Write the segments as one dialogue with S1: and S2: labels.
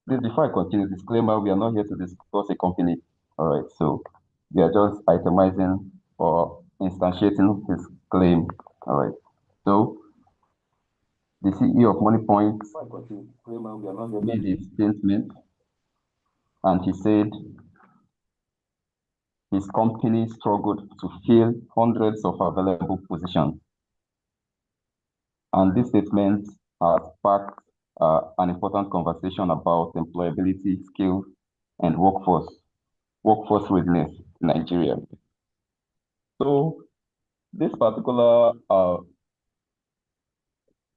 S1: Please, before I continue, disclaimer, we are not here to discuss a company. All right, so we are just itemizing or instantiating his claim. All right. So the CEO of MoneyPoint made a statement and he said his company struggled to fill hundreds of available positions. And this statement has sparked an important conversation about employability, skills, and workforce readiness in Nigeria. So this particular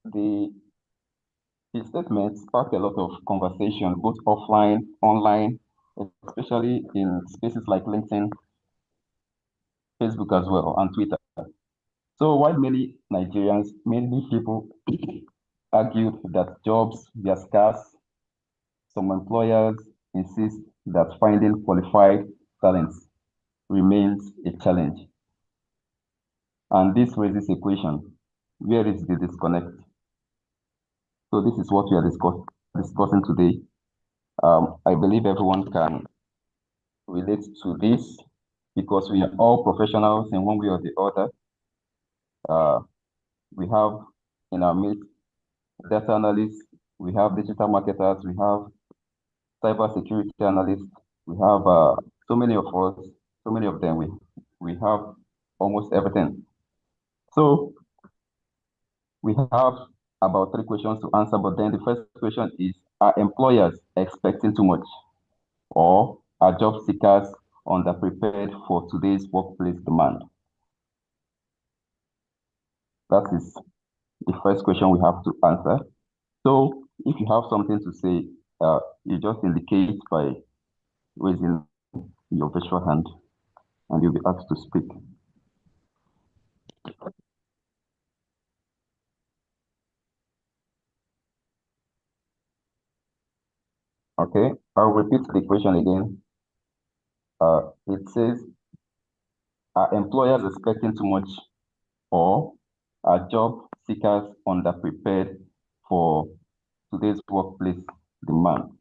S1: the his statement sparked a lot of conversation, both offline, online, especially in spaces like LinkedIn, Facebook as well, and Twitter. So while many Nigerians, many people argued that jobs were scarce, some employers insist that finding qualified talents remains a challenge. And this raises a question: where is the disconnect? So this is what we are discussing today. I believe everyone can relate to this because we are all professionals in one way or the other. We have in our midst data analysts, we have digital marketers, we have cybersecurity analysts, we have so many of us, so many of them, we have almost everything. So we have about 3 questions to answer, but then the first question is, are employers expecting too much, or are job seekers underprepared for today's workplace demand? That is the first question we have to answer. So if you have something to say, you just indicate by raising your virtual hand and you'll be asked to speak. Okay, I'll repeat the question again. It says, are employers expecting too much, or are job seekers underprepared for today's workplace demand?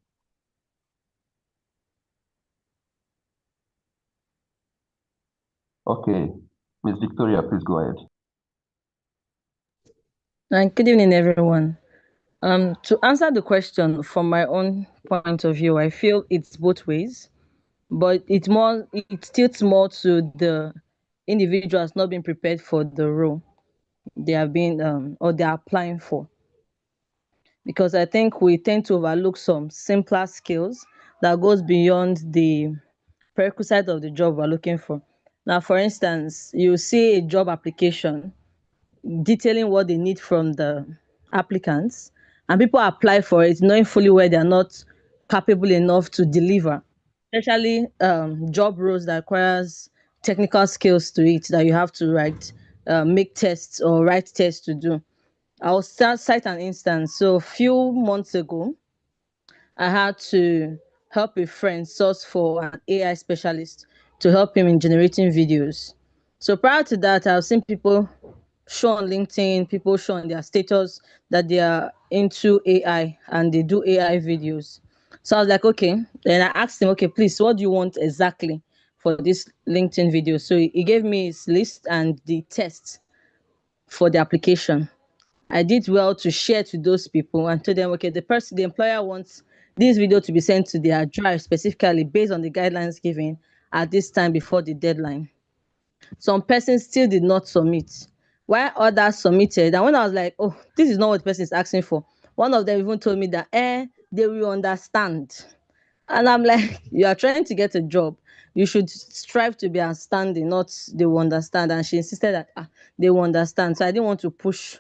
S1: Okay, Ms. Victoria, please go ahead.
S2: Good evening, everyone. To answer the question from my own point of view, I feel it's both ways, but it tilts more to the individuals not being prepared for the role they have been or they are applying for. Because I think we tend to overlook some simpler skills that goes beyond the prerequisite of the job we're looking for. Now, for instance, you see a job application detailing what they need from the applicants, and people apply for it knowing fully well they're not capable enough to deliver, especially job roles that requires technical skills to it, that you have to write, make tests or write tests to do. I'll cite an instance. So a few months ago, I had to help a friend source for an AI specialist to help him in generating videos. So prior to that, I've seen people show on LinkedIn, people show on their status that they are into AI and they do AI videos. So I was like, okay. Then I asked him, okay, please, what do you want exactly for this LinkedIn video? So he gave me his list and the test for the application. I did well to share to those people and told them, okay, the employer wants this video to be sent to their drive specifically based on the guidelines given at this time before the deadline. Some persons still did not submit, while others submitted. And when I was like, oh, this is not what the person is asking for, one of them even told me that, they will understand. And I'm like, you are trying to get a job. You should strive to be understanding, not they will understand. And she insisted that they will understand. So I didn't want to push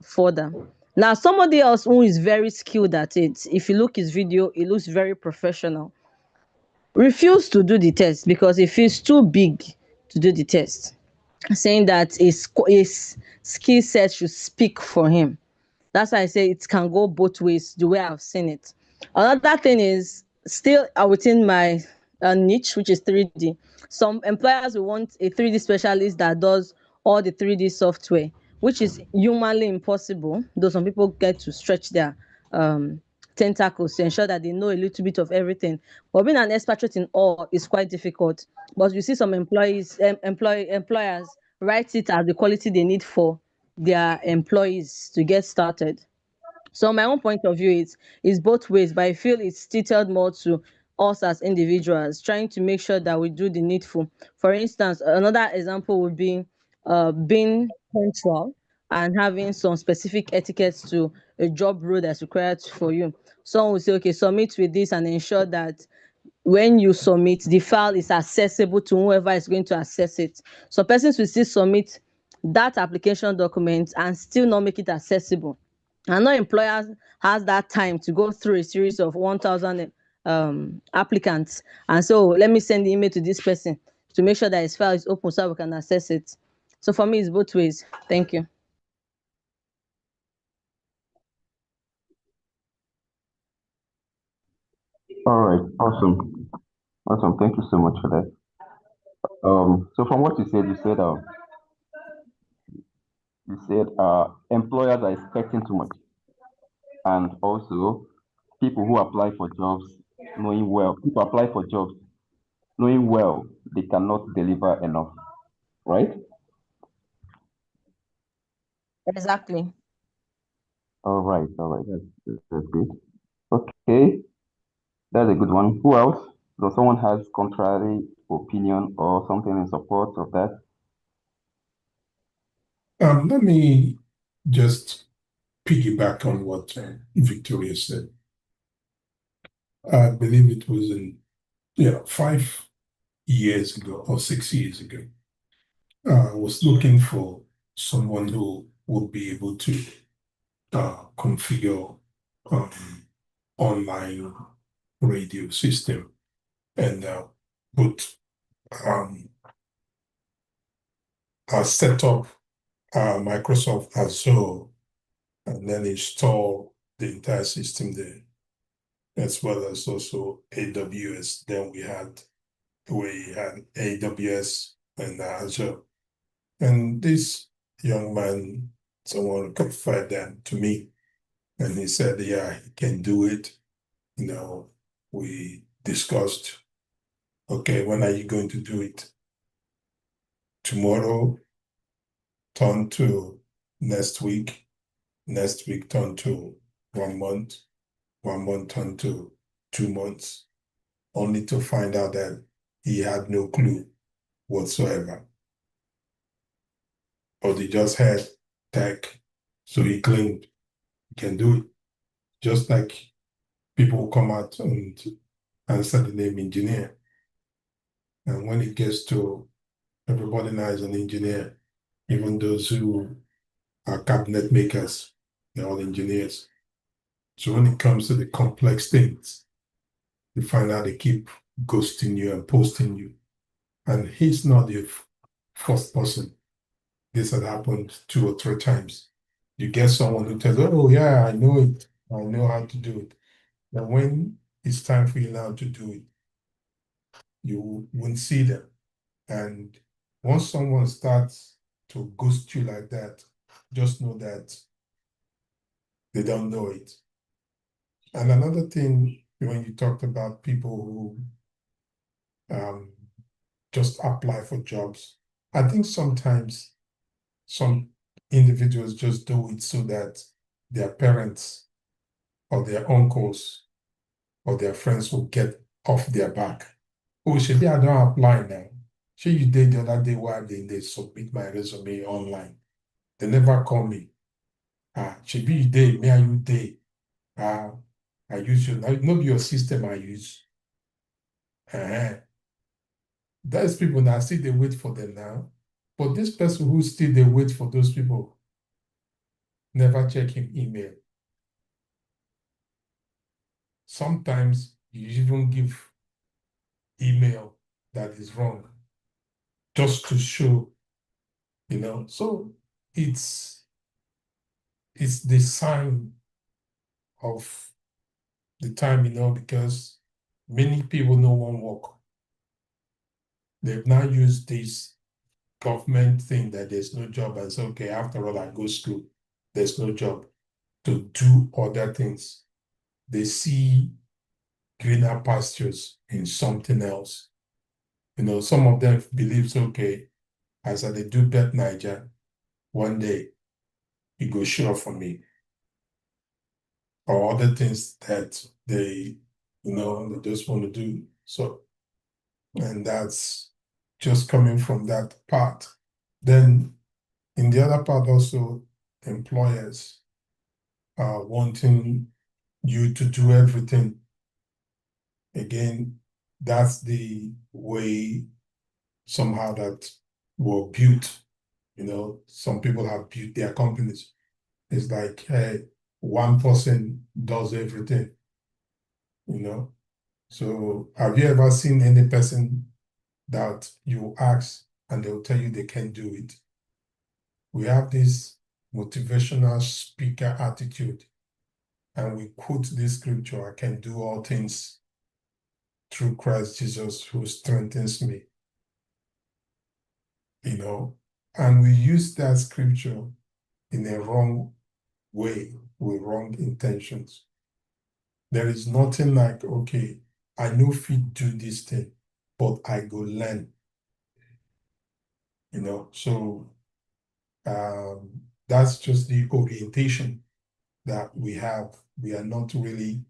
S2: further. Now, somebody else who is very skilled at it, if you look his video, it looks very professional, refused to do the test because it feels too big to do the test, saying that his skill set should speak for him. That's why I say it can go both ways, the way I've seen it. Another thing is still within my niche, which is 3D. Some employers will want a 3D specialist that does all the 3D software, which is humanly impossible, though some people get to stretch their tentacles to ensure that they know a little bit of everything. But being an expatriate in all is quite difficult. But you see some employers write it as the quality they need for their employees to get started. So my own point of view is both ways, but I feel it's tilted more to us as individuals, trying to make sure that we do the needful. For instance, another example would be being punctual and having some specific etiquettes to a job role that's required for you. Someone will say, okay, submit with this and ensure that when you submit, the file is accessible to whoever is going to access it. So persons will still submit that application document and still not make it accessible, and no employer has that time to go through a series of 1,000 applicants and so let me send the email to this person to make sure that his file is open so we can access it. So for me, it's both ways. Thank you.
S1: All right, awesome. Awesome. Thank you so much for that. So from what you said employers are expecting too much, and also people apply for jobs knowing well they cannot deliver enough, right?
S2: Exactly.
S1: All right, that's good. Okay, that's a good one. Who else? Does someone has contrary opinion or something in support of that?
S3: Let me just piggyback on what Victoria said. I believe it was in 5 years ago or 6 years ago. I was looking for someone who would be able to configure um, online radio system and put set up Microsoft Azure and then install the entire system there, as well as also AWS. Then we had AWS and Azure. And this young man, someone confided that to me, and he said, yeah, he can do it. We discussed, okay, when are you going to do it? Tomorrow, turn to next week turn to 1 month, 1 month turn to 2 months, only to find out that he had no clue whatsoever. But he just had tech, so he claimed he can do it. Just like people come out and answer the name engineer. And when it gets to everybody now is an engineer, even those who are cabinet makers, they're all engineers. So when it comes to the complex things, you find out they keep ghosting you and posting you. And he's not the first person. This had happened 2 or 3 times. You get someone who tells, oh, yeah, I know it. I know how to do it. And when it's time for you now to do it, you won't see them. And once someone starts to ghost you like that, just know that they don't know it. And another thing, when you talked about people who just apply for jobs, I think sometimes some individuals just do it so that their parents or their uncles or their friends will get off their back. Oh, Shebi, I don't apply now. She you did the other day while they submit my resume online. They never call me. Shebi you did, me and you did. I use your, not your system I use. Uh-huh. Those people now still they wait for them now. But this person who still they wait for those people never check him email. Sometimes you even give email that is wrong just to show, So it's the sign of the time, because many people no one work. They've now used this government thing that there's no job and say, okay, after all, I go school, there's no job to do other things they see greener pastures in something else. Some of them believe, okay, as I do bet Niger, one day it go sure for me. Or other things that they just want to do. So, and that's just coming from that part. Then in the other part also, employers are wanting you to do everything. Again, that's the way somehow that were built. Some people have built their companies. It's like, hey, one person does you know. So have you ever seen any person that you ask and they'll tell you they can't do it? We have this motivational speaker attitude, and we quote this scripture, I can do all things through Christ Jesus who strengthens me. And we use that scripture in a wrong way with wrong intentions. There is nothing like, okay, I know if you do this thing, but I go learn. So that's just the orientation that we have. We are not really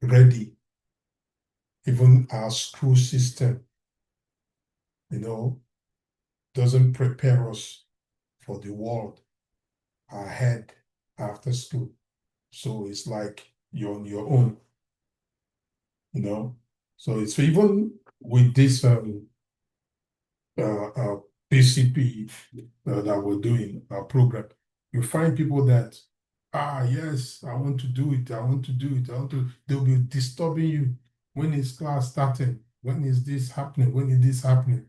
S3: ready. Even our school system, doesn't prepare us for the world ahead after school. So it's like you're on your own, So it's even with this PCP that we're doing, our program, you find people that, yes, I want to do it, I want to do it, they'll be disturbing you. When is class starting? When is this happening? When is this happening?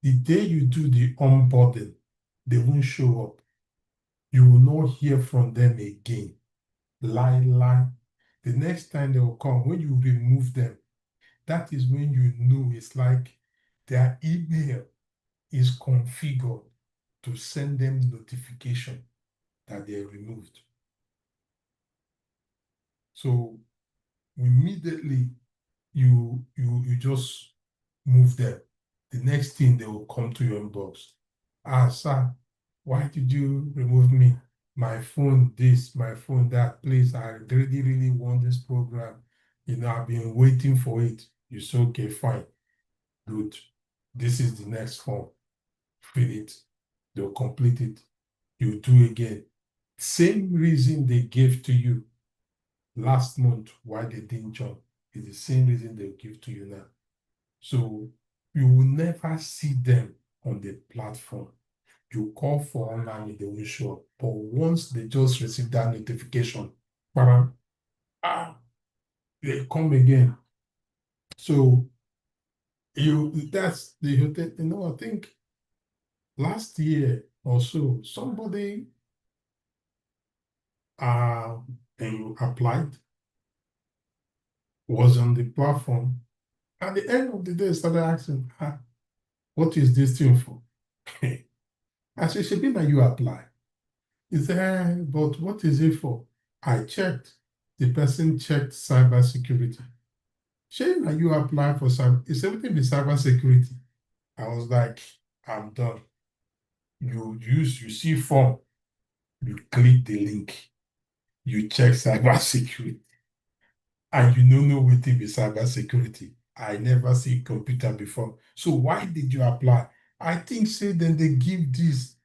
S3: The day you do the onboarding, they won't show up. You will not hear from them again. Lie. The next time they will come, when you remove them, that is when you know it's like their email is configured to send them notification that they're removed. So immediately you just move them. The next thing they will come to your inbox. Sir, why did you remove me? My phone this, my phone that. Please, I really, really want this program. I've been waiting for it. You say, okay, fine, good. This is the next form. Fill it. They'll complete it. You do again. Same reason they gave to you last month why they didn't join is the same reason they'll give to you now. So you will never see them on the platform. You call for online, they will show up. But once they just receive that notification, they come again. So that's the I think last year or so, somebody and applied, was on the platform. At the end of the day, started asking, what is this thing for? I said, Shebina, you apply. He said, but what is it for? I checked. The person checked cybersecurity. Shebina, you apply for cyber. Is everything with cybersecurity? I was like, I'm done. You see form, you click the link, you check cybersecurity, and you don't know what it is cybersecurity. I never see computer before. So why did you apply? I think say then they give this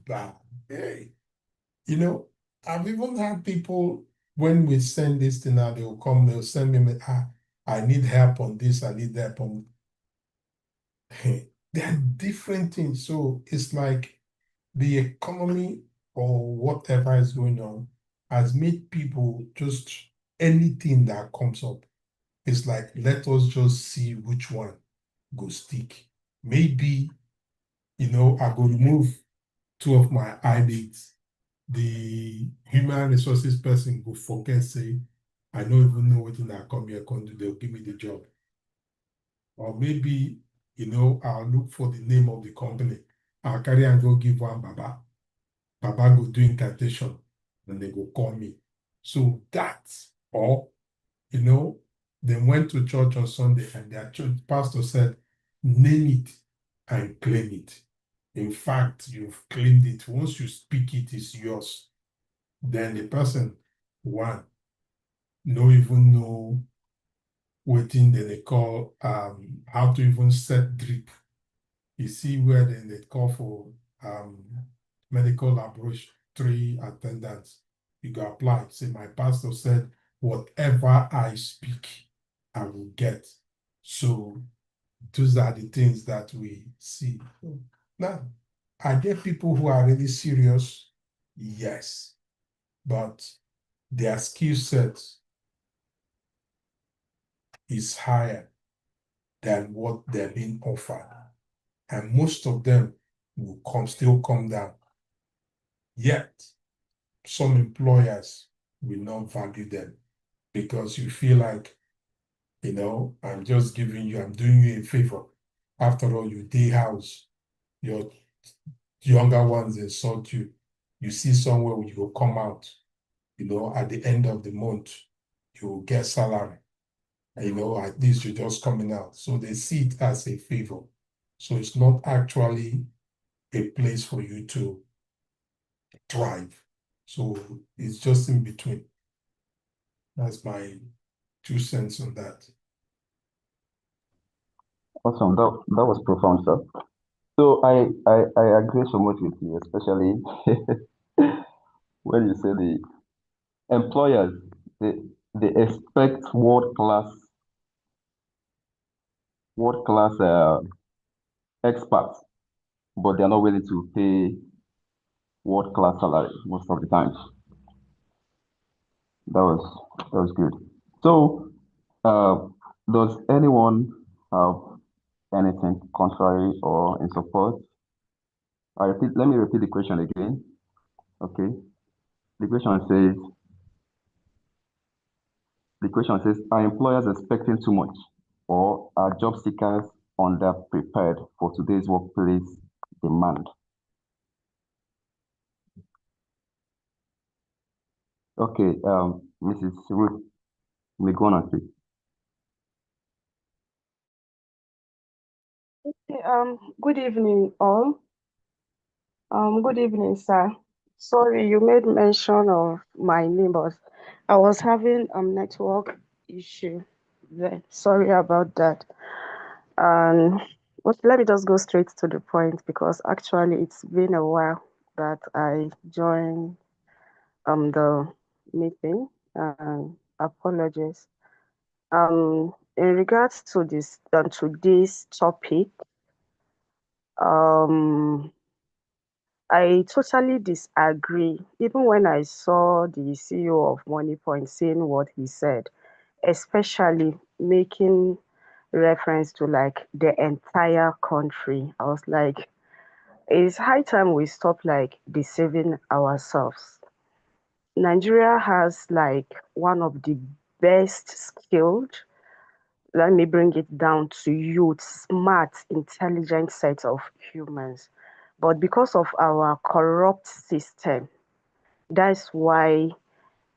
S3: bad. Hey, I've even had people when we send this thing out, they'll come, they'll send me, I need help on this, I need help on. There are different things. So it's like the economy or whatever is going on has made people just anything that comes up. It's like, let us just see which one go stick. Maybe, I go remove two of my eyelids. The human resources person go forget, say, I don't even know what I come here, come do, they'll give me the job. Or maybe, I'll look for the name of the company. I'll carry and go give one Baba. Baba go do incantation, and they go call me. So or, they went to church on Sunday and their church pastor said, name it and claim it. In fact, you've claimed it. Once you speak it, it's yours. Then the person, one, no even know what thing that they call how to even set drip. You see where then they call for medical laboratory attendants. You go apply. Say, my pastor said, whatever I speak, I will get. So those are the things that we see. Now, are there people who are really serious? Yes. But their skill set is higher than what they're being offered. And most of them will still come down. Yet, some employers will not value them because you feel like, I'm just I'm doing you a favor. After all, you day house, your younger ones insult you. You see somewhere where you will come out, at the end of the month, you will get salary. At least you're just coming out. So they see it as a favor. So it's not actually a place for you to thrive. So it's just in between. That's my 2 cents on that.
S1: Awesome. That was profound, sir. So I agree so much with you, especially when you say the employers they they expect world class experts, but they're not willing to pay world-class salary most of the times. That was good. So, uh, does anyone have anything contrary or in support? Let me repeat the question again. Okay. The question says, are employers expecting too much, or are job seekers underprepared for today's workplace demand? Okay, Mrs. Ruth, you may go on and speak.
S4: Good evening, all. Good evening, sir. Sorry, you made mention of my name, but I was having network issue there. Sorry about that. And let me just go straight to the point because actually it's been a while that I joined the meeting. Apologies. In regards to this today's topic, um I totally disagree. Even when I saw the CEO of MoneyPoint saying what he said, especially making reference to like the entire country, I was like, it's high time we stop like deceiving ourselves. Nigeria has like one of the best skilled, let me bring it down to youth, smart, intelligent set of humans. But because of our corrupt system, that's why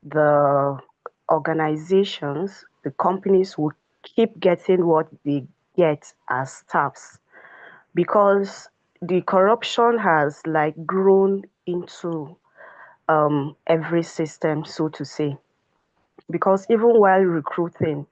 S4: the organizations, the companies will keep getting what they get as staffs because the corruption has like grown into every system, so to say. Because even while recruiting,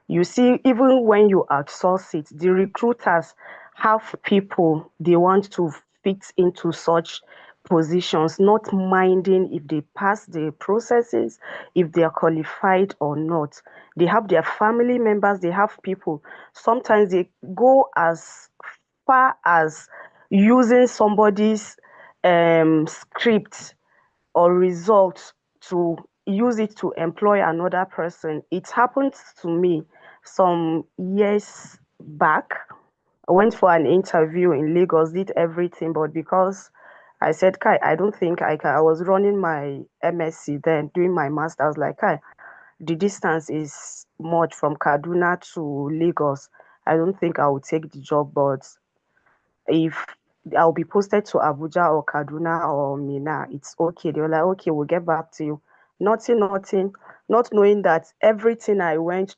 S4: you see, even when you outsource it, the recruiters have people they want to fit into such positions, not minding if they pass the processes, if they are qualified or not. They have their family members, they have people. Sometimes they go as far as using somebody's script or results to use it to employ another person. It happened to me some years back. I went for an interview in Lagos, did everything, but because I said, Kai, I don't think I can. I was running my MSc then, doing my master's, like, Kai, the distance is much from Kaduna to Lagos. I don't think I will take the job, but if I'll be posted to Abuja or Kaduna or Mina, it's okay. They were like, okay, we'll get back to you. Nothing, nothing, not knowing that everything I went,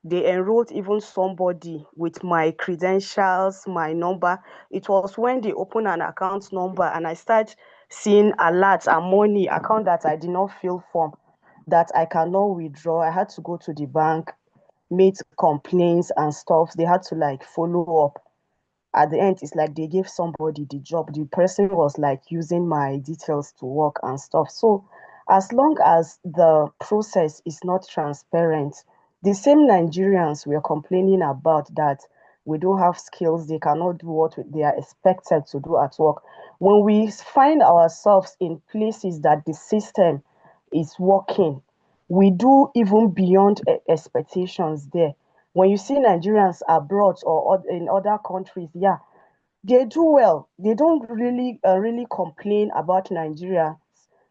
S4: they enrolled even somebody with my credentials, my number. It was when they opened an account number and I started seeing alerts and money account that I did not fill from, that I cannot withdraw. I had to go to the bank, made complaints and stuff. They had to like follow up. At the end, it's like they gave somebody the job. The person was like using my details to work and stuff. So as long as the process is not transparent, the same Nigerians were complaining about that we don't have skills, they cannot do what they are expected to do at work. When we find ourselves in places that the system is working, we do even beyond expectations there. When you see Nigerians abroad or in other countries, yeah, they do well. They don't really complain about Nigeria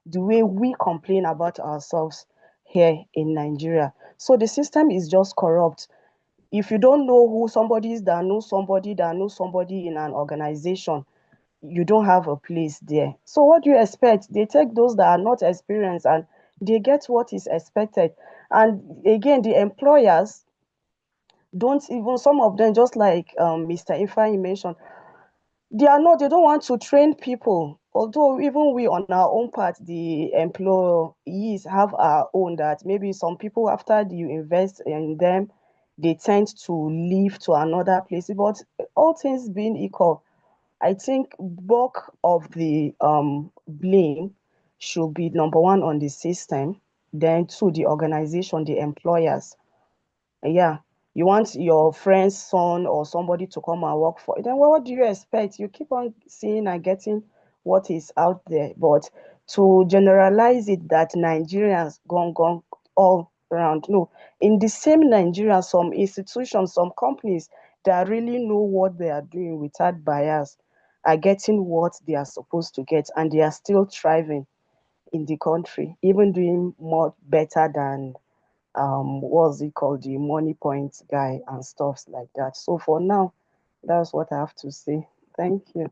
S4: the way we complain about ourselves here in Nigeria. So the system is just corrupt. If you don't know who somebody is that knows somebody in an organization, you don't have a place there. So what do you expect? They take those that are not experienced and they get what is expected. And again, the employers don't even, some of them, just like Mr. Ifeanyi mentioned, they don't want to train people. Although even we on our own part, the employees have our own, that maybe some people after you invest in them, they tend to leave to another place. But all things being equal, I think bulk of the blame should be number one on the system, then two, the organization, the employers. Yeah, you want your friend's son or somebody to come and work for you, then what do you expect? You keep on seeing and getting what is out there. But to generalize it that Nigerians gone all around, no. In the same Nigeria, some institutions, some companies that really know what they are doing without bias are getting what they are supposed to get, and they are still thriving in the country, even doing more better than what's it called, the money point guy and stuffs like that. So for now, that's what I have to say. Thank you.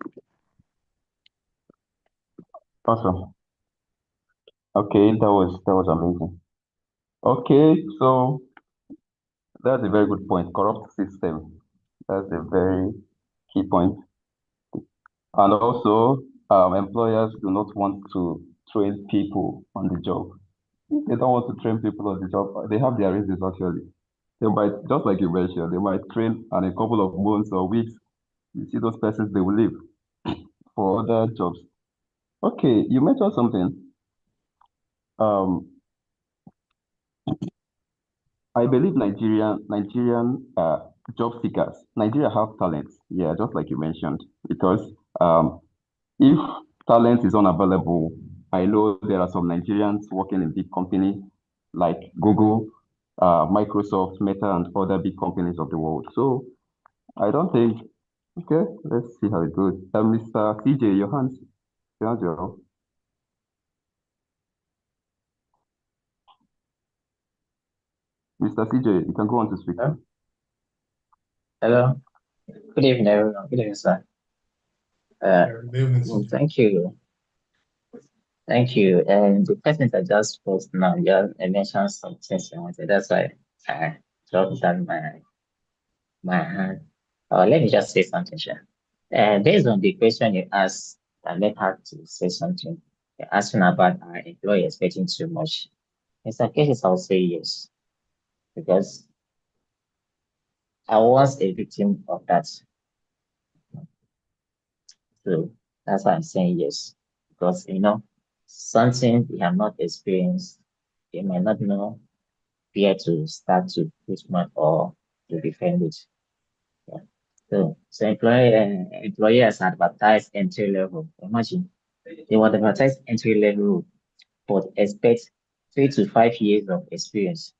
S1: Awesome. Okay, that was amazing. Okay, so that's a very good point. Corrupt system. That's a very key point. And also, employers do not want to train people on the job. If they don't want to train people on the job, they have their reasons actually. They might, just like you mentioned, they might train and in a couple of months or weeks, you see those persons, they will leave for other jobs. Okay, you mentioned something. Um, I believe Nigerian job seekers, Nigeria have talent. Yeah, just like you mentioned, because if talent is unavailable, I know there are some Nigerians working in big companies like Google, Microsoft, Meta, and other big companies of the world. So I don't think. Okay, let's see how it goes. Mr. CJ, your hands are up. Mr. CJ, you can go on to speak.
S5: Hello. Hello. Good evening, everyone. Good evening, sir.
S3: Good evening,
S5: Well,
S3: CJ.
S5: thank you. Thank you. And the person that just spoke now, just mentioned some things I wanted. That's why I dropped down my hand. Let me just say something, sir. Based on the question you asked, I may have to say something. You're asking about our employee expecting too much. In some cases, I'll say yes, because I was a victim of that. So that's why I'm saying yes. Because something we have not experienced, they might not know where to start to put money or to defend it. Yeah. So employers advertise entry level. Imagine they would advertise entry level, but expect 3 to 5 years of experience.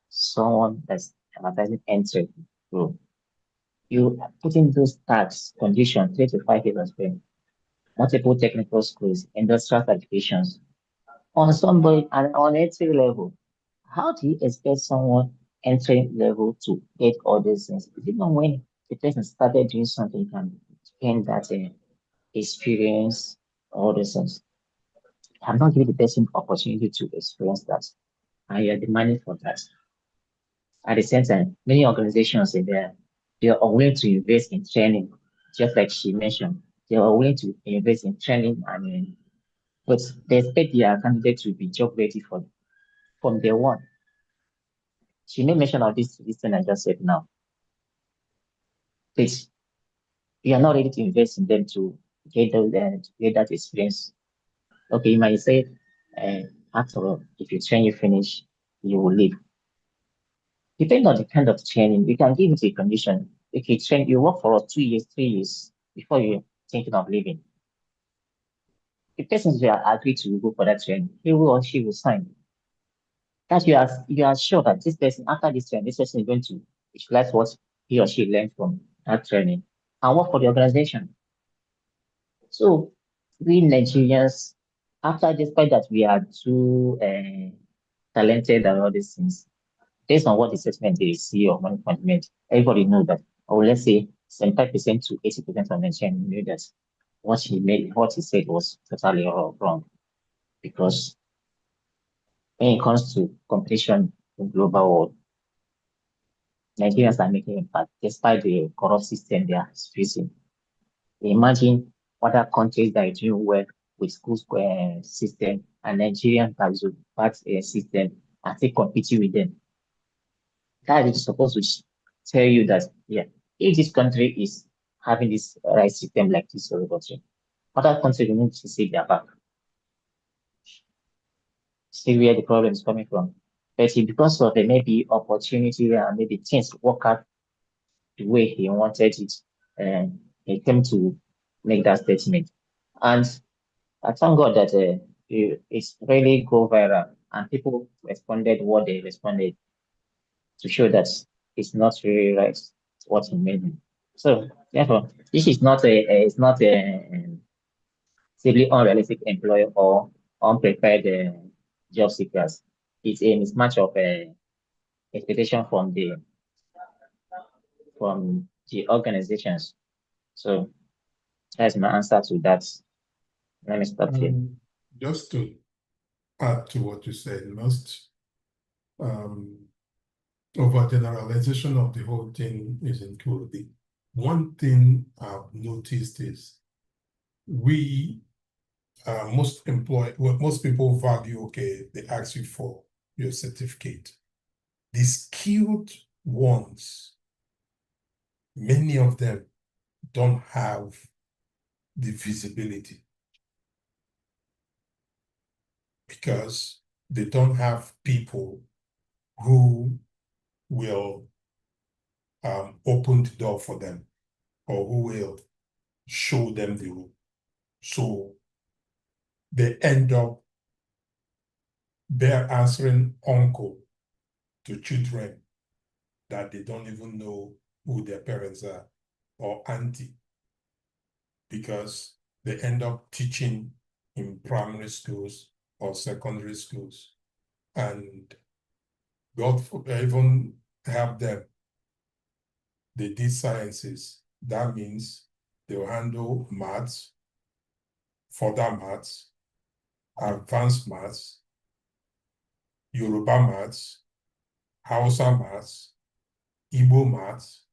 S5: Someone that's advertising entry level. You put in those tax conditions, 3 to 5 years of experience, multiple technical skills, industrial certifications on somebody and on entry level. How do you expect someone entry level to get all these things? Even when the person started doing something, you can gain that experience, all these things. have not given the person opportunity to experience that, and you're demanding for that. At the same time, many organizations in there, they are willing to invest in training, just like she mentioned. They are willing to invest in training, but they expect their candidate to be job ready from day one. She made mention of this thing I just said now. Please, you are not ready to invest in them to get that experience. Okay, you might say, after all, if you train, you finish, you will leave. Depending on the kind of training, you can give it a condition. If you train, you work for 2 years, 3 years before you're thinking of leaving. The person will agree to go for that training, he will or she will sign. That you are sure that this person, after this training, this person is going to utilize what he or she learned from that training and work for the organization. So we Nigerians, despite that we are too talented and all these things, based on what the assessment they see of money management, everybody knows that, or let's say 75% to 80% of Nigerians knew that what he said was totally wrong. Because when it comes to competition in global world, Nigerians are making impact despite the corrupt system they are facing. Imagine other countries that are doing well with school system and Nigerian has a bad system and still competing with them. That is supposed to tell you that, yeah, if this country is having this right system like this country, other countries need to see their back. See where the problem is coming from. But because of maybe opportunity and maybe things work out the way he wanted it, and he came to make that statement. And I thank God that it's really go viral and people responded what they responded to show that it's not really right what he made. So therefore, this is not it's not a simply unrealistic employer or unprepared job seekers. It's a mismatch of expectation from the organizations. So that's my answer to that. Let me stop here.
S3: Just to add to what you said, most overgeneralization of the whole thing is included. One thing I've noticed is most people value, okay, they ask you for your certificate. The skilled ones, many of them don't have the visibility because they don't have people who will open the door for them or who will show them the road. So they end up they're answering uncle to children that they don't even know who their parents are or auntie because they end up teaching in primary schools or secondary schools. And God even help them. They did sciences. That means they'll handle maths, further maths, advanced maths, Yoruba maths, Hausa maths, Igbo maths,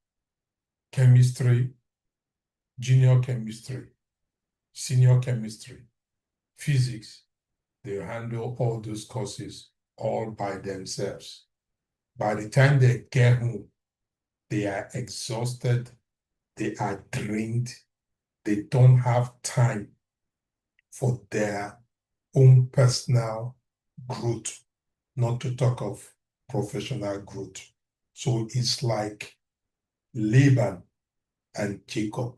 S3: chemistry, junior chemistry, senior chemistry, physics. They handle all those courses all by themselves. By the time they get home, they are exhausted, they are drained, they don't have time for their own personal growth, not to talk of professional growth. So it's like Laban and Jacob,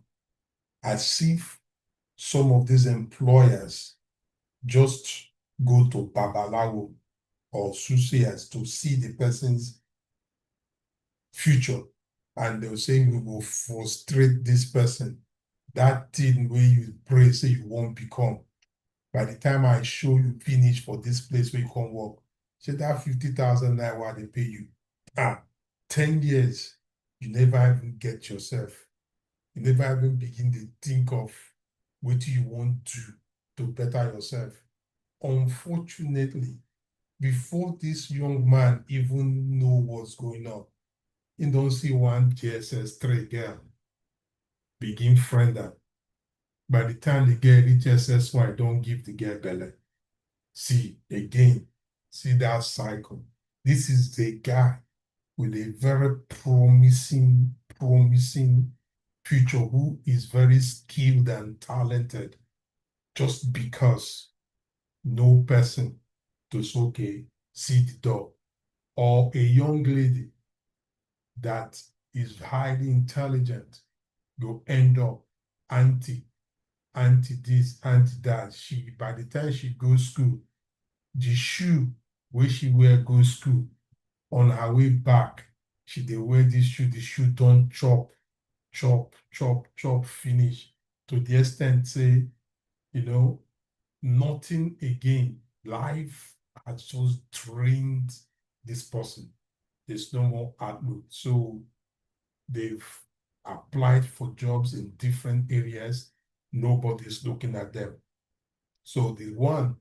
S3: as if some of these employers just go to Babalawo or soothsayers to see the person's future, and they'll say, we will frustrate this person. That thing where you pray, say you won't become. By the time I show you finish for this place where you can work, say that 50,000 naira they pay you. 10 years, you never even get yourself. You never even begin to think of what you want to better yourself. unfortunately, before this young man even know what's going on, he don't see one GSS3 girl begin friend her. By the time the girl reach SS1, don't give the girl belly. See, again, see that cycle. This is the guy with a very promising future who is very skilled and talented just because no person to okay, see the door. Or a young lady that is highly intelligent go end up anti this, anti that. She by the time she goes school, the shoe where she wear go school, on her way back, she dey wear this shoe, the shoe don't chop, finish to the extent say, nothing again. Life has just drained this person. There's no more outlook. So they've applied for jobs in different areas. Nobody's looking at them. So the one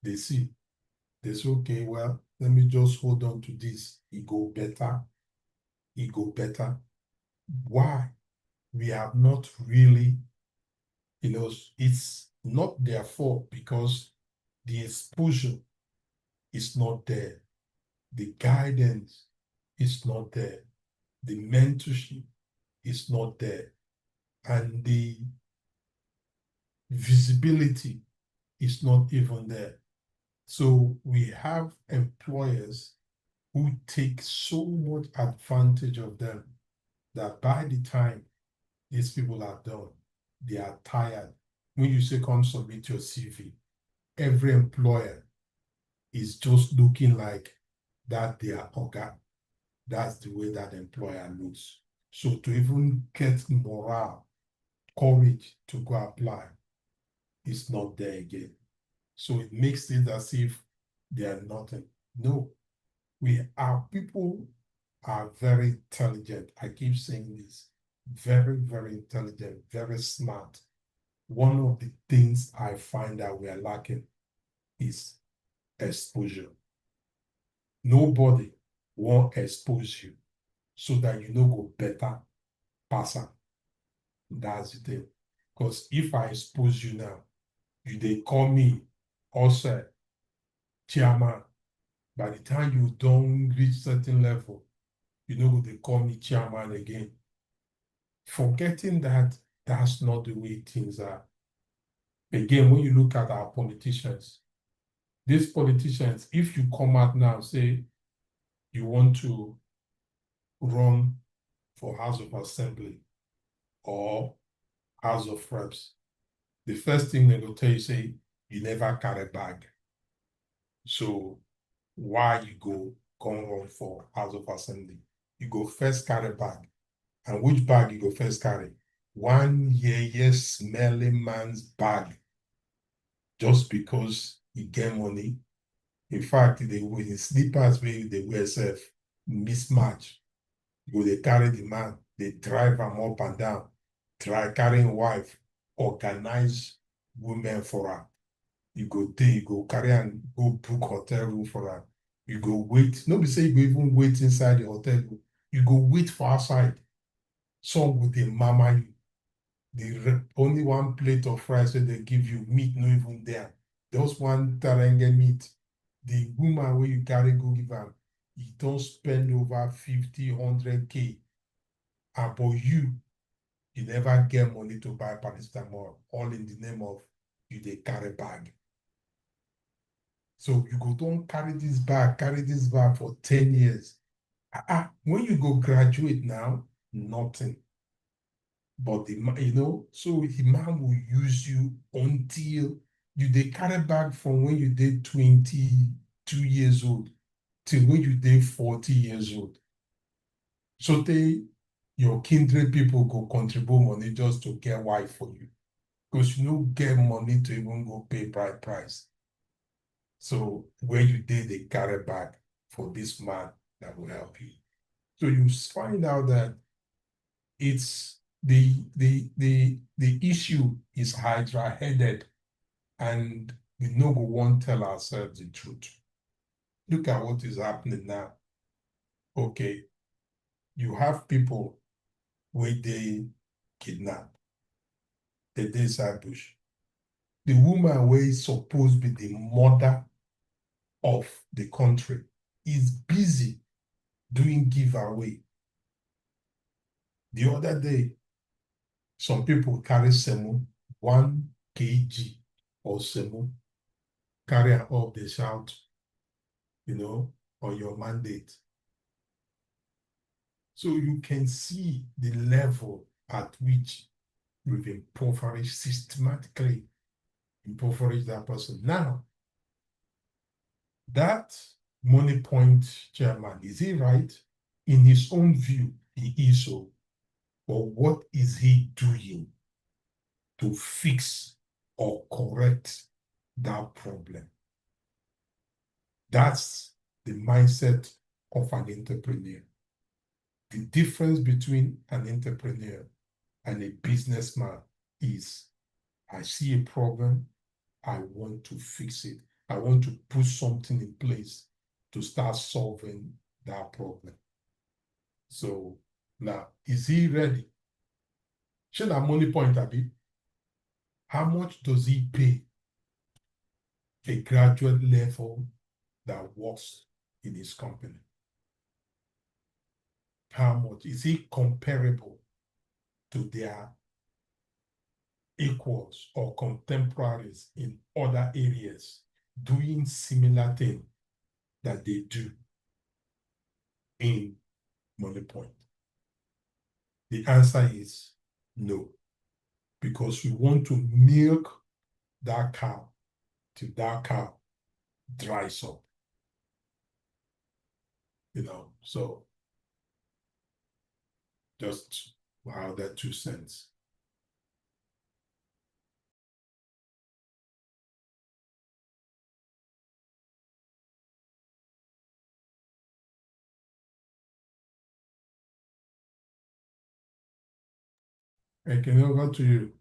S3: they see, they say, okay, well, let me just hold on to this. It go better. It go better. Why? We have not really, it's not their fault because the exposure is not there. The guidance is not there. The mentorship is not there. And the visibility is not even there. So we have employers who take so much advantage of them that by the time these people are done, they are tired. When you say come submit your CV, every employer is just looking like that they are okay. That's the way that employer looks. So to even get morale, courage to go apply is not there again. So it makes it as if they are nothing. No, our people are very intelligent. I keep saying this. Very, very intelligent, very smart. One of the things I find that we are lacking is exposure. Nobody won't expose you so that you know go better passer. That's the thing. Because if I expose you now, they call me also chairman. By the time you don't reach certain level, they call me chairman again. Forgetting that that's not the way things are. Again, when you look at our politicians, these politicians, if you come out now and say you want to run for House of Assembly or House of Reps, the first thing they will tell you, say, you never carry bag. So why you go come run for House of Assembly? You go first carry bag. And which bag you go first carry? One year smelling man's bag. Just because he get money. In fact, they wear the slippers where they wear self mismatch. You go, they carry the man, they drive him up and down, try carrying wife, organize women for her. You go there, you go carry and go book hotel room for her. You go wait. Nobody say you go even wait inside the hotel room. You go wait for outside. Some with a mama you. Only one plate of rice that they give you, meat no even there. Just one tarenge meat. The woman where you carry go give her, you don't spend over 50, 100K. And for you never get money to buy paracetamol, all in the name of you they carry bag. So you go don't carry this bag for 10 years. When you go graduate now, nothing. But so the man will use you until you they carry bag from when you did 22 years old till when you did 40 years old. So your kindred people go contribute money just to get wife for you. Because you don't get money to even go pay bride price. So where you did they carry bag for this man that will help you. So you find out that it's the issue is hydra-headed, and we no go want tell ourselves the truth. Look at what is happening now. Okay, you have people where they kidnap, they inside bush. The woman where is supposed to be the mother of the country is busy doing giveaway. The other day, some people carry semo, 1 kg or semo, carry it up, they shout, on your mandate. So you can see the level at which we've impoverished, systematically impoverished that person. Now, that Money Point chairman, is he right? In his own view, he is so. But what is he doing to fix or correct that problem? That's the mindset of an entrepreneur. The difference between an entrepreneur and a businessman is, I see a problem, I want to fix it. I want to put something in place to start solving that problem. So now, is he ready? Should have Money Point, Abi? How much does he pay a graduate level that works in his company? How much? Is he comparable to their equals or contemporaries in other areas doing similar thing that they do in Money Point? The answer is no, because we want to milk that cow till that cow dries up. So just wow, that 2 cents. I can over to you.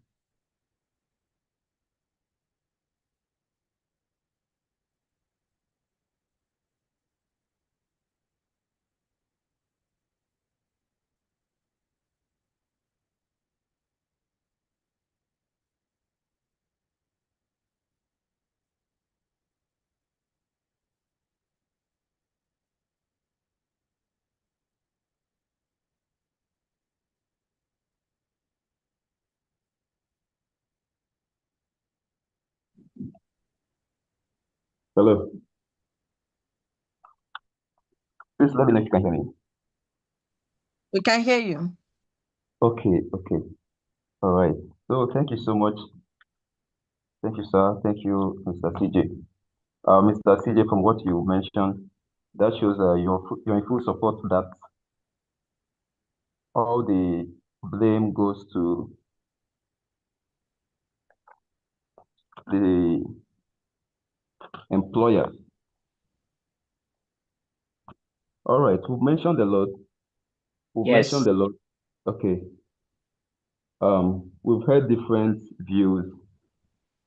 S1: Hello. Please let me know if you can hear me.
S2: We can hear you.
S1: Okay, okay. All right. So thank you so much. Thank you, sir. Thank you, Mr. CJ. Mr. CJ, from what you mentioned, that shows you're in full support that all the blame goes to the employer. All right, we've mentioned a lot.
S5: Yes.
S1: Okay. We've heard different views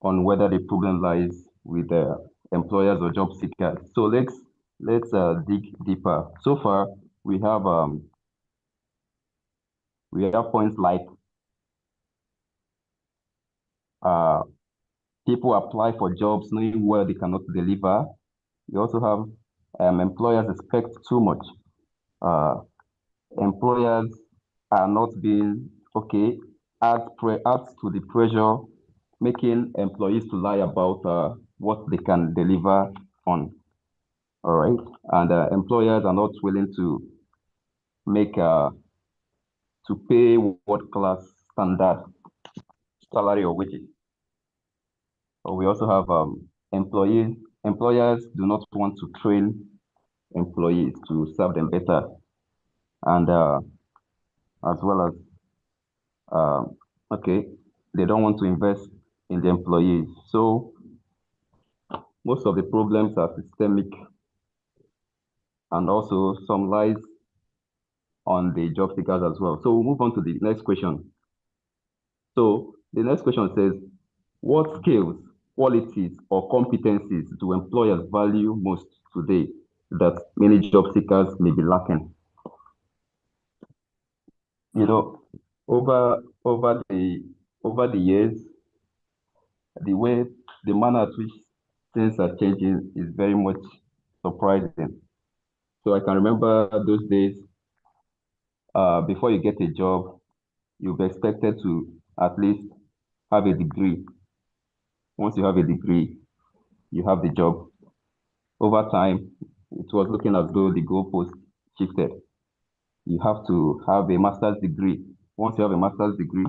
S1: on whether the problem lies with the employers or job seekers. So let's dig deeper. So far, we have points like people apply for jobs knowing where they cannot deliver. We also have employers expect too much. Employers are not being okay, adds to the pressure, making employees to lie about what they can deliver on. All right, and employers are not willing to make to pay world-class standard salary or wages. We also have employers do not want to train employees to serve them better, and as well as okay, they don't want to invest in the employees. So most of the problems are systemic, and also some lies on the job seekers as well. So we'll move on to the next question. So the next question says, what skills qualities or competencies do employers value most today that many job seekers may be lacking? You know, over the years, the way the manner at which things are changing is very much surprising. So I can remember those days, before you get a job, you'll be expected to at least have a degree. Once you have a degree, you have the job. Over time, it was looking as though the goalpost shifted. You have to have a master's degree. Once you have a master's degree,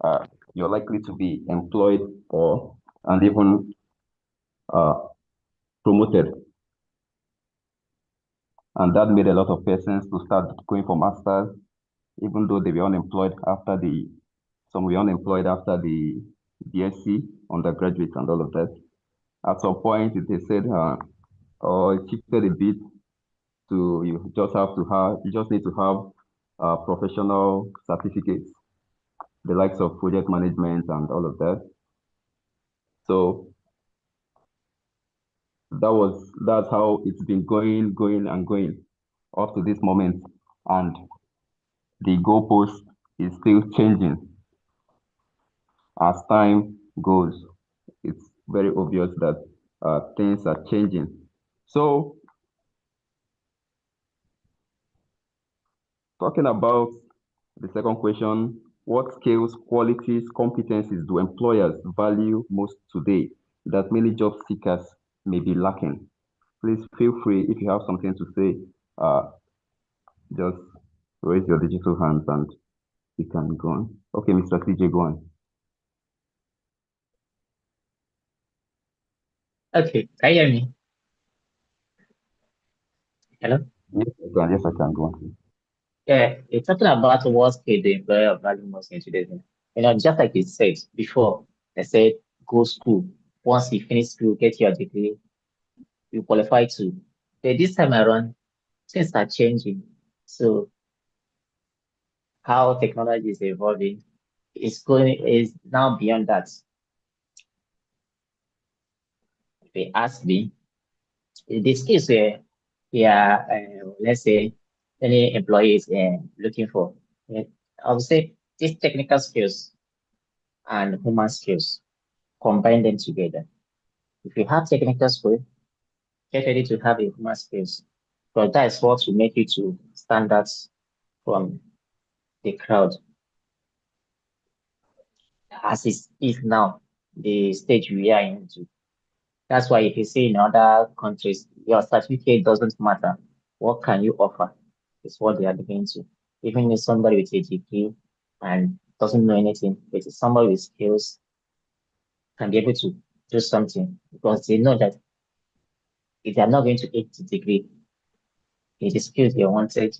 S1: uh, you're likely to be employed or and even uh, promoted. And that made a lot of persons to start going for masters, even though they were unemployed after some were unemployed after the BSc, undergraduate, and all of that. At some point, they said, or it shifted a bit to you just need to have professional certificates, the likes of project management and all of that. So that's how it's been going and going up to this moment. And the goalpost is still changing as time goes. It's very obvious that things are changing. So, talking about the second question, what skills, qualities, competencies do employers value most today that many job seekers may be lacking? Please feel free, if you have something to say, just raise your digital hands and you can go on. Okay, Mr. CJ, go on.
S5: Okay, can you hear me? Hello?
S1: Yes, I can. Yes, I can go on.
S5: Yeah, it's talking about what skill the employer value most in today's day. Just like you said before, I said go school. Once you finish school, get your degree, you qualify to. But this time around, things are changing. So how technology is evolving is now beyond that. If they ask me, this case where yeah, let's say any employee is looking for, I would say these technical skills and human skills, combine them together. If you have technical skills, get ready to have a human skills, because that is what will make you to stand out from the crowd. As is now, the stage we are into. That's why if you see in other countries, your certificate doesn't matter. What can you offer is what they are looking to. Even if somebody with a degree and doesn't know anything, but if somebody with skills can be able to do something, because they know that if they are not going to get the degree, it is skills they want you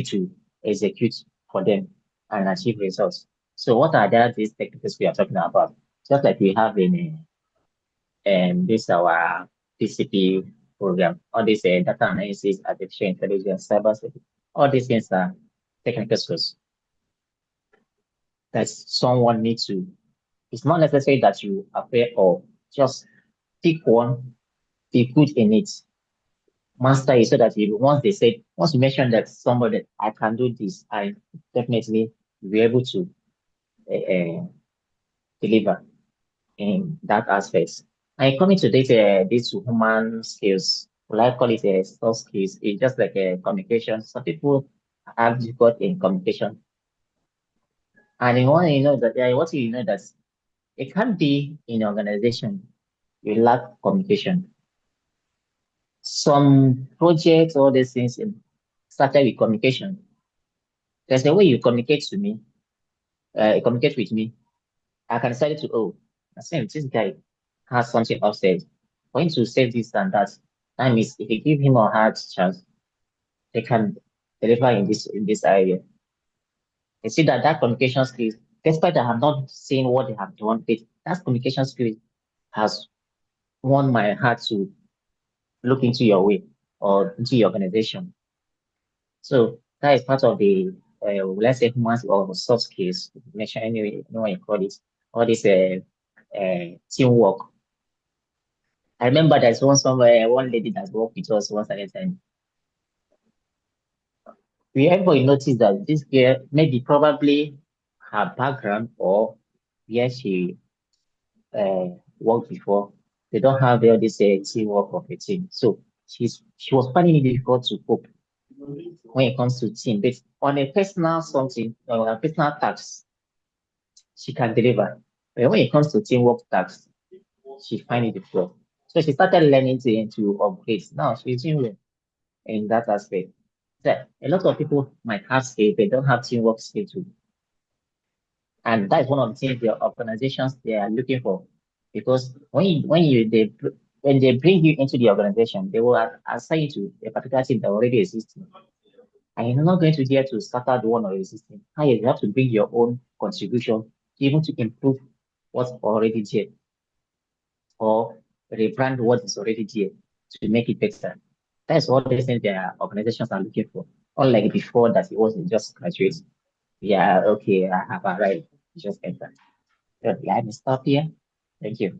S5: to execute for them and achieve results. So what are these techniques we are talking about? Just like we have in this our PCP program, all these data analysis, artificial intelligence, cybersecurity, all these things are technical skills that someone needs to. It's not necessary that you appear or just pick one, be good in it, master it, so that once you mention that somebody I can do this, I definitely will be able to uh, deliver in that aspect. And coming to these human skills, well, I call it soft skills. It's just like a communication. Some people have difficult in communication, and you want to know that what you know that it can be in an organization you lack communication. Some projects, all these things started with communication. There's a way you communicate to me, communicate with me. I can decide to, I say this guy has something upstairs. For him to say this and that, that means if you give him or her chance, they can deliver in this area. You see that communication skills, despite I have not seen what they have done, but that communication skills has won my heart to look into your way or into your organization. So that is part of the let's say human or soft skills, mention anyway, you know what you call it, all these teamwork. I remember there's one lady that worked with us once at a time. Everybody noticed that this girl, maybe probably her background or where she worked before, they don't have all this teamwork of a team. So she was finding it difficult to cope when it comes to team. But on a personal something, on a personal task, she can deliver. But when it comes to teamwork tasks, she find it difficult. So she started learning to upgrade. Now she's doing well in that aspect. So a lot of people might have skills, they don't have teamwork skills too. And that is one of the things the organizations they are looking for. Because when they bring you into the organization, they will assign you to a particular team that already exists. And you're not going to dare to start the one already existing. You have to bring your own contribution, even to improve what's already there, or rebrand what is already there to make it better. That's all the things their organizations are looking for. Unlike before that it was just graduate. Yeah, okay, I have arrived. Just enter. So let me stop here. Thank you.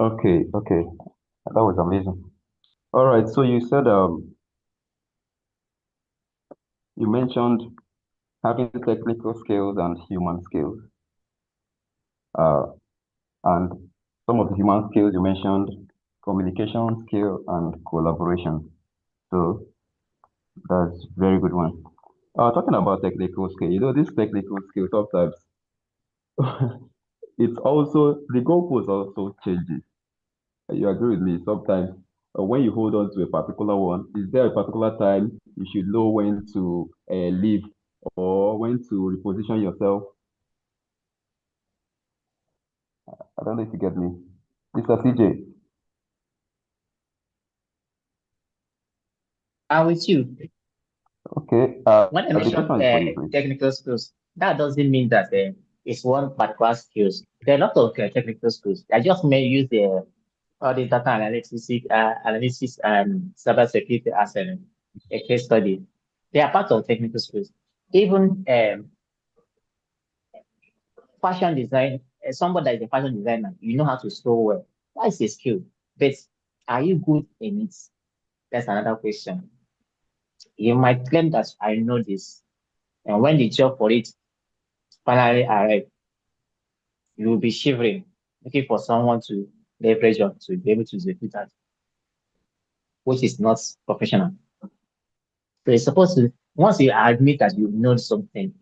S1: Okay, okay. That was amazing. All right, so you said you mentioned having technical skills and human skills. Uh, and some of the human skills you mentioned, communication skill and collaboration. So that's very good one. Talking about technical skill, this technical skill sometimes it's also the goalpost also changes. You agree with me? Sometimes when you hold on to a particular one, is there a particular time you should know when to leave or when to reposition yourself? I don't know if you get me. Mr. CJ.
S5: I'm with you.
S1: Okay.
S5: When I
S1: The
S5: mention
S1: question is for you, please.
S5: technical skills, that doesn't mean that it's one particular skills. There are a lot of technical skills. I just may use the all the data analysis and cybersecurity as a case study. They are part of technical skills. Even fashion design, somebody that is a fashion designer, you know how to sew well. That's a skill. But are you good in it? That's another question. You might claim that I know this. And when the job for it finally arrives, you will be shivering, looking for someone to leverage on to be able to execute that, which is not professional. So it's supposed to, once you admit that you know something,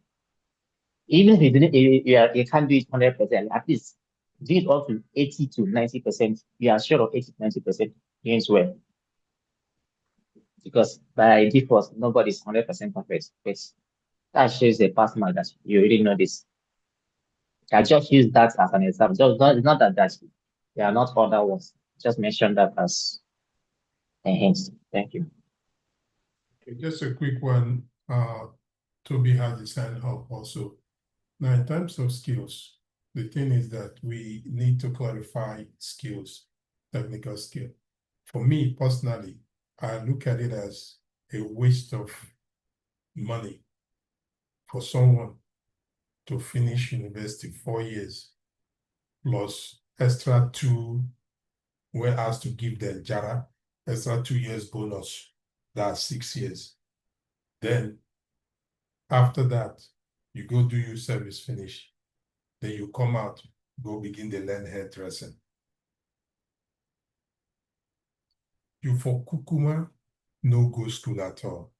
S5: even if you didn't, you can't do it 100%, at least do it up to 80 to 90%. You are sure of 80 to 90% doing it well. Because by default, nobody's 100% perfect. But that shows a past mark that you already know this. I just use that as an example. It's not that there are not other ones. Just mention that as a hint. Thank you.
S3: Okay, just a quick one. Toby has his hand up also. Now, in terms of skills, the thing is that we need to clarify skills, technical skill. For me personally, I look at it as a waste of money for someone to finish university 4 years plus extra 2, where asked to give them JARA, extra 2 years bonus. That's 6 years. Then after that, you go do your service finish. Then you come out, go begin the learn hairdressing. You for Kukuma, no go school at all.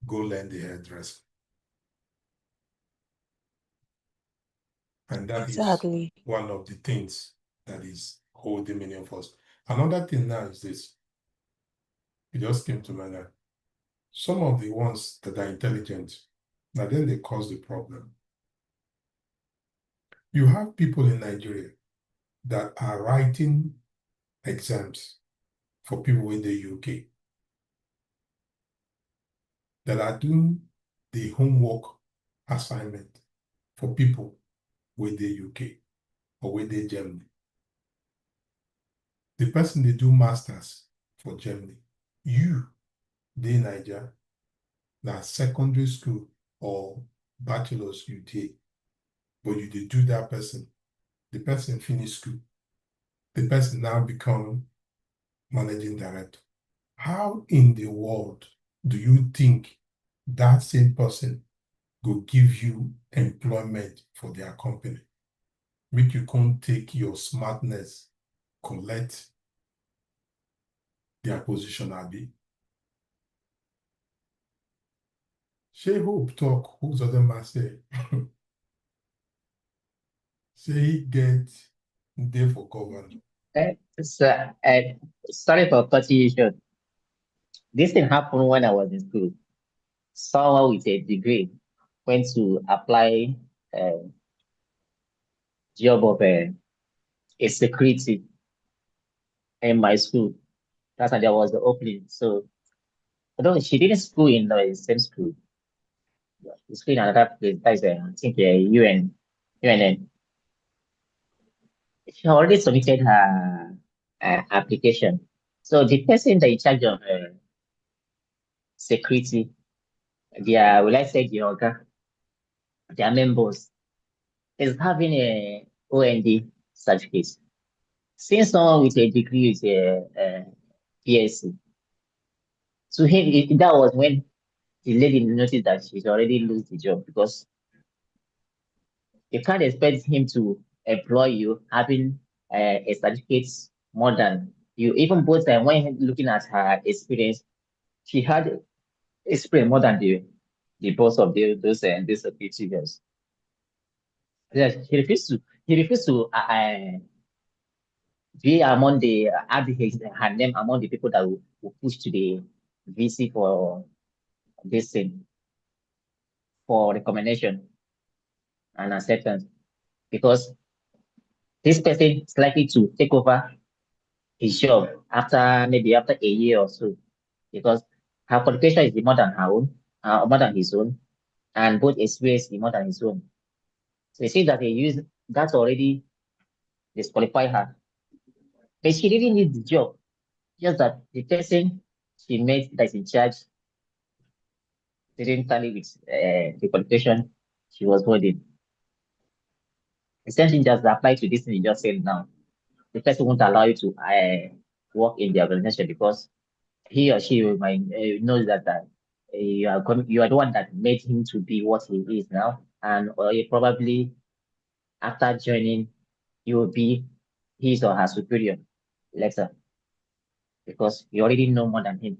S3: Go learn the hairdressing. And that
S4: Exactly.
S3: is one of the things that is holding many of us. Another thing now is this. It just came to mind that some of the ones that are intelligent, now then they cause the problem. You have people in Nigeria that are writing exams for people in the UK, that are doing the homework assignment for people with the UK or with the Germany. The person they do masters for Germany, you, they Niger, that secondary school, or bachelor's you did, but you did do that person. The person finish school. The person now become managing director. How in the world do you think that same person will give you employment for their company? Make you can't take your smartness, collect their position, Abi. She hope talk, who's other man say? Say he get there for government.
S5: So, sorry for cutting you short. This thing happened when I was in school. Someone with a degree went to apply job of a security in my school. That's when there was the opening. So, although she didn't school in the same school, she schooled in another place. That's I think UNN. She already submitted her application. So the person that in charge of security, their, will I say the organ, their members, is having a OND certificate. Since someone with a degree is a PSC, to him, that was when the lady noticed that she's already lose the job, because you can't expect him to employ you having a certificate more than you. Even both when looking at her experience, she had experience more than the boss of those security guys. Yeah, he refused to be among the add her name among the people that will push to the VC for this thing, for recommendation and acceptance, because this person is likely to take over his job after a year or so, because her qualification is more than her own, more than his own, and both experience is more than his own. So you see that they use that already disqualify her. But she didn't need the job, just that the person she met that's in charge didn't tally with the qualification she was holding. The same thing just applied to this thing you just said now. The person won't allow you to work in the organization because he or she might knows that you are the one that made him to be what he is now, and you probably after joining you will be his or her superior later, because you already know more than him.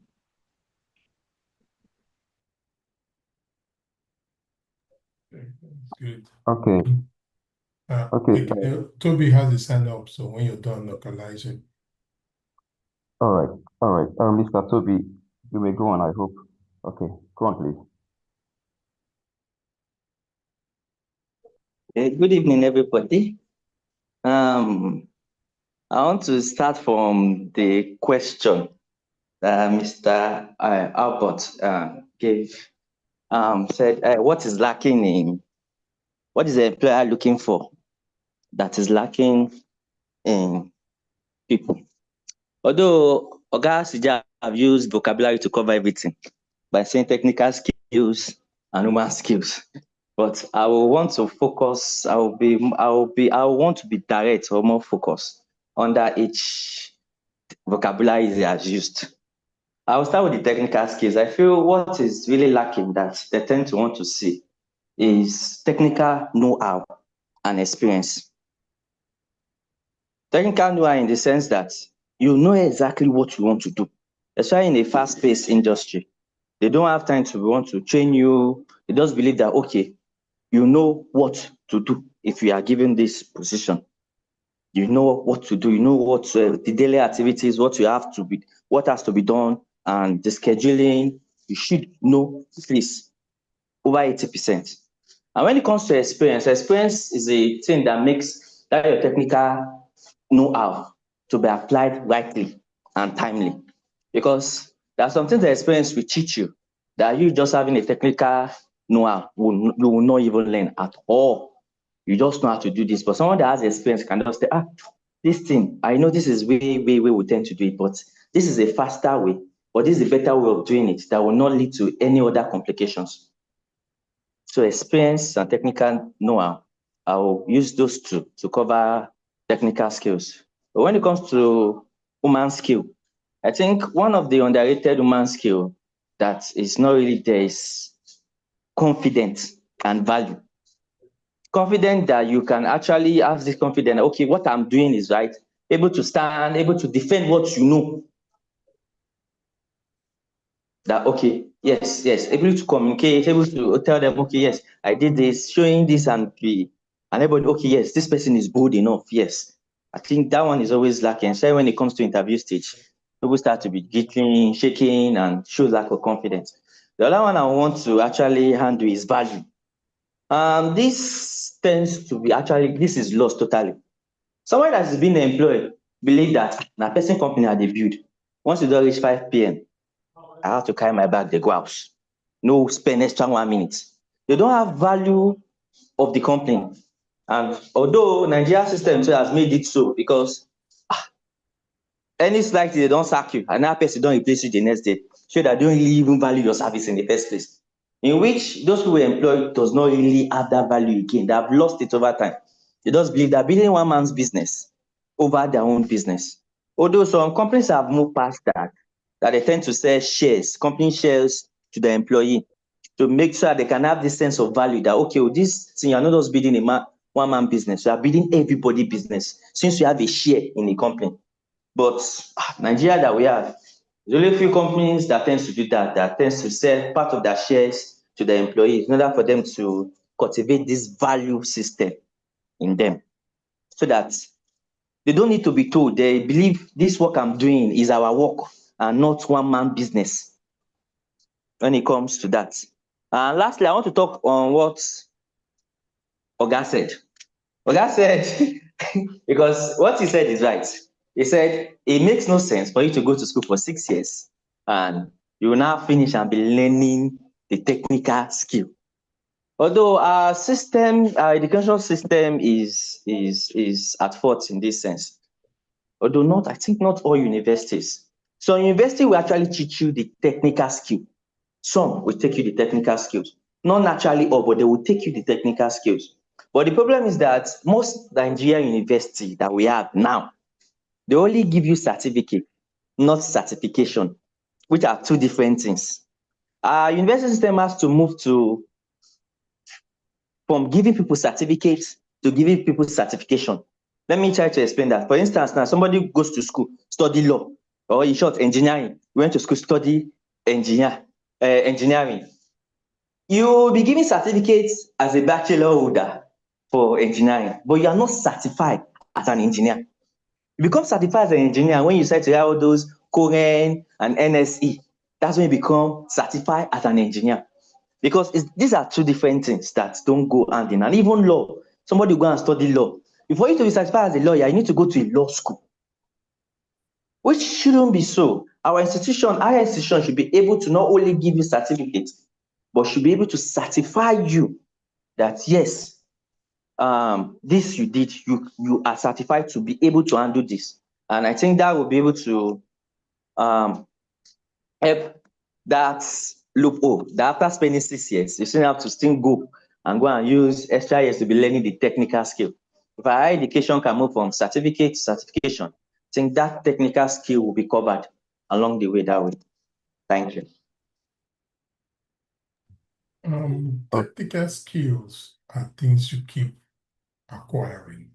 S3: Good.
S1: Okay. Okay.
S3: Toby has his hand up, so when you're done localizing.
S1: All right. All right. Mr. Toby, you may go on, I hope. Okay. Go on, please.
S6: Good evening, everybody. I want to start from the question that Mr. Albert gave. Said, what is the employer looking for that is lacking in people? Although Oga Sija have used vocabulary to cover everything by saying technical skills and human skills. But I will want to focus, I will want to be direct or more focused under each vocabulary he has used. I will start with the technical skills. I feel what is really lacking that they tend to want to see is technical know-how and experience. Technical know-how in the sense that you know exactly what you want to do, especially in a fast-paced industry. They don't have time to want to train you. They just believe that, okay, you know what to do if you are given this position. You know what to do. You know what the daily activities, what has to be done, and the scheduling. You should know this over 80%. And when it comes to experience is a thing that makes that your technical know-how to be applied rightly and timely. Because there are some things the experience will teach you that you just having a technical know-how, you will not even learn at all. You just know how to do this. But someone that has experience can just say, this thing, I know this is way we tend to do it, but this is a faster way, or this is a better way of doing it that will not lead to any other complications. So experience and technical know-how, I'll use those two to cover technical skills. But when it comes to human skill, I think one of the underrated human skill that is not really there is confidence and value. Confident that you can actually have this confidence, okay, what I'm doing is right, able to stand, able to defend what you know. That, okay, yes, able to communicate, able to tell them, okay, yes, I did this, showing this and everybody, okay, yes, this person is bold enough, yes. I think that one is always lacking. So when it comes to interview stage, people start to be giggling, shaking, and show lack of confidence. The other one I want to actually handle is value. This tends to be this is lost totally. Someone that is being employed believe that na person company I dey build. Once you don reach 5 p.m., I have to carry my bag, dey go house. No spend extra 1 minute. They don't have value of the company. And although Nigeria system too has made it so, because any slight they don't sack you, another person don't replace you the next day, so that they don't really even value your service in the first place. In which those who were employed does not really have that value again. They have lost it over time. They just believe they're building one man's business over their own business. Although some companies have moved past that they tend to sell shares, company shares to the employee to make sure they can have this sense of value that, okay, well, this thing, you're not just building a one man business, you are building everybody business since you have a share in the company. But Nigeria that we have, there's only a few companies that tends to do that tends to sell part of their shares to the employees in order for them to cultivate this value system in them, so that they don't need to be told. They believe this work I'm doing is our work and not one man business when it comes to that. And lastly, I want to talk on what Oga said. Oga said, because what he said is right. He said, it makes no sense for you to go to school for 6 years and you will now finish and be learning the technical skill. Although our system, our education system is at fault in this sense. Although I think not all universities. So university will actually teach you the technical skill. Some will take you the technical skills. Not naturally all, but they will take you the technical skills. But the problem is that most Nigerian university that we have now, they only give you certificate, not certification, which are two different things. Our university system has to move from giving people certificates to giving people certification. Let me try to explain that. For instance, now somebody goes to school, study law, or in short, engineering. Went to school, study engineering. You will be given certificates as a bachelor holder for engineering, but you are not certified as an engineer. You become certified as an engineer when you start to have all those Korean and NSE. That's when you become certified as an engineer. Because these are two different things that don't go hand in hand. Even law, somebody go and study law. Before you to be certified as a lawyer, you need to go to a law school, which shouldn't be so. Our institution should be able to not only give you certificates, but should be able to certify you that yes, this you did, you are certified to be able to handle this. And I think that will be able to help that loophole that after spending 6 years, you still have to still go and use extra years to be learning the technical skill. If our higher education can move from certificate to certification, I think that technical skill will be covered along the way that way. Thank you.
S3: Technical skills are things you keep acquiring,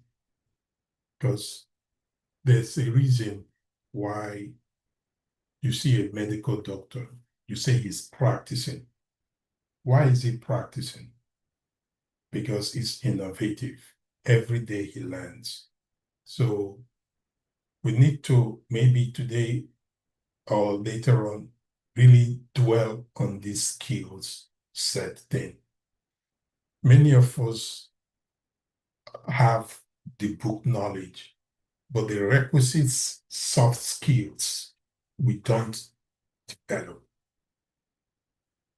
S3: because there's a reason why you see a medical doctor, you say he's practicing. Why is he practicing? Because it's innovative. Every day he learns. So we need to maybe today or later on really dwell on these skills set thing. Many of us have the book knowledge, but the requisite soft skills we don't develop.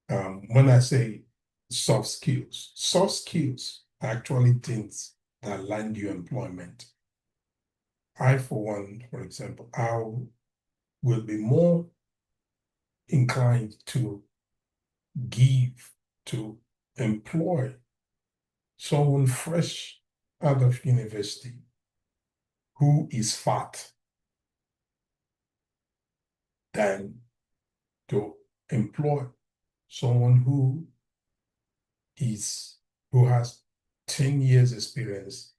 S3: When I say soft skills are actually things that land you employment. I, for one, for example, I will be more inclined to give to employ someone fresh out of university who is fat than to employ someone who has 10 years experience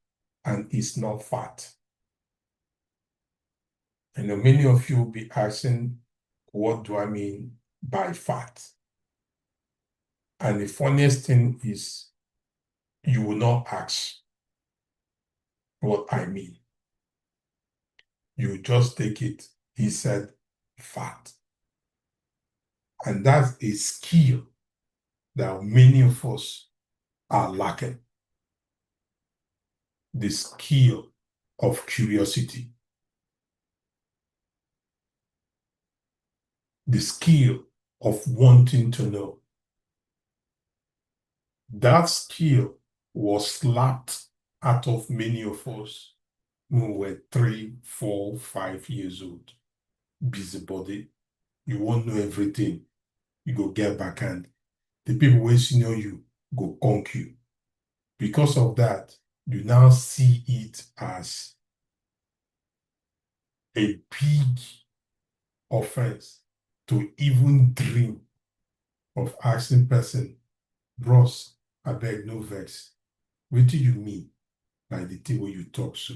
S3: and is not fat. And many of you will be asking, what do I mean by fat? And the funniest thing is, you will not ask what I mean. You just take it, he said, fat. And that's a skill that many of us are lacking. The skill of curiosity. The skill of wanting to know. That skill was slapped out of many of us when we were 3, 4, 5 years old. Busybody. You won't know everything. You go get backhand. The people who senior you go conk you. Because of that, you now see it as a big offense to even dream of asking person, bros, I beg no vex. What do you mean by the thing where you talk so?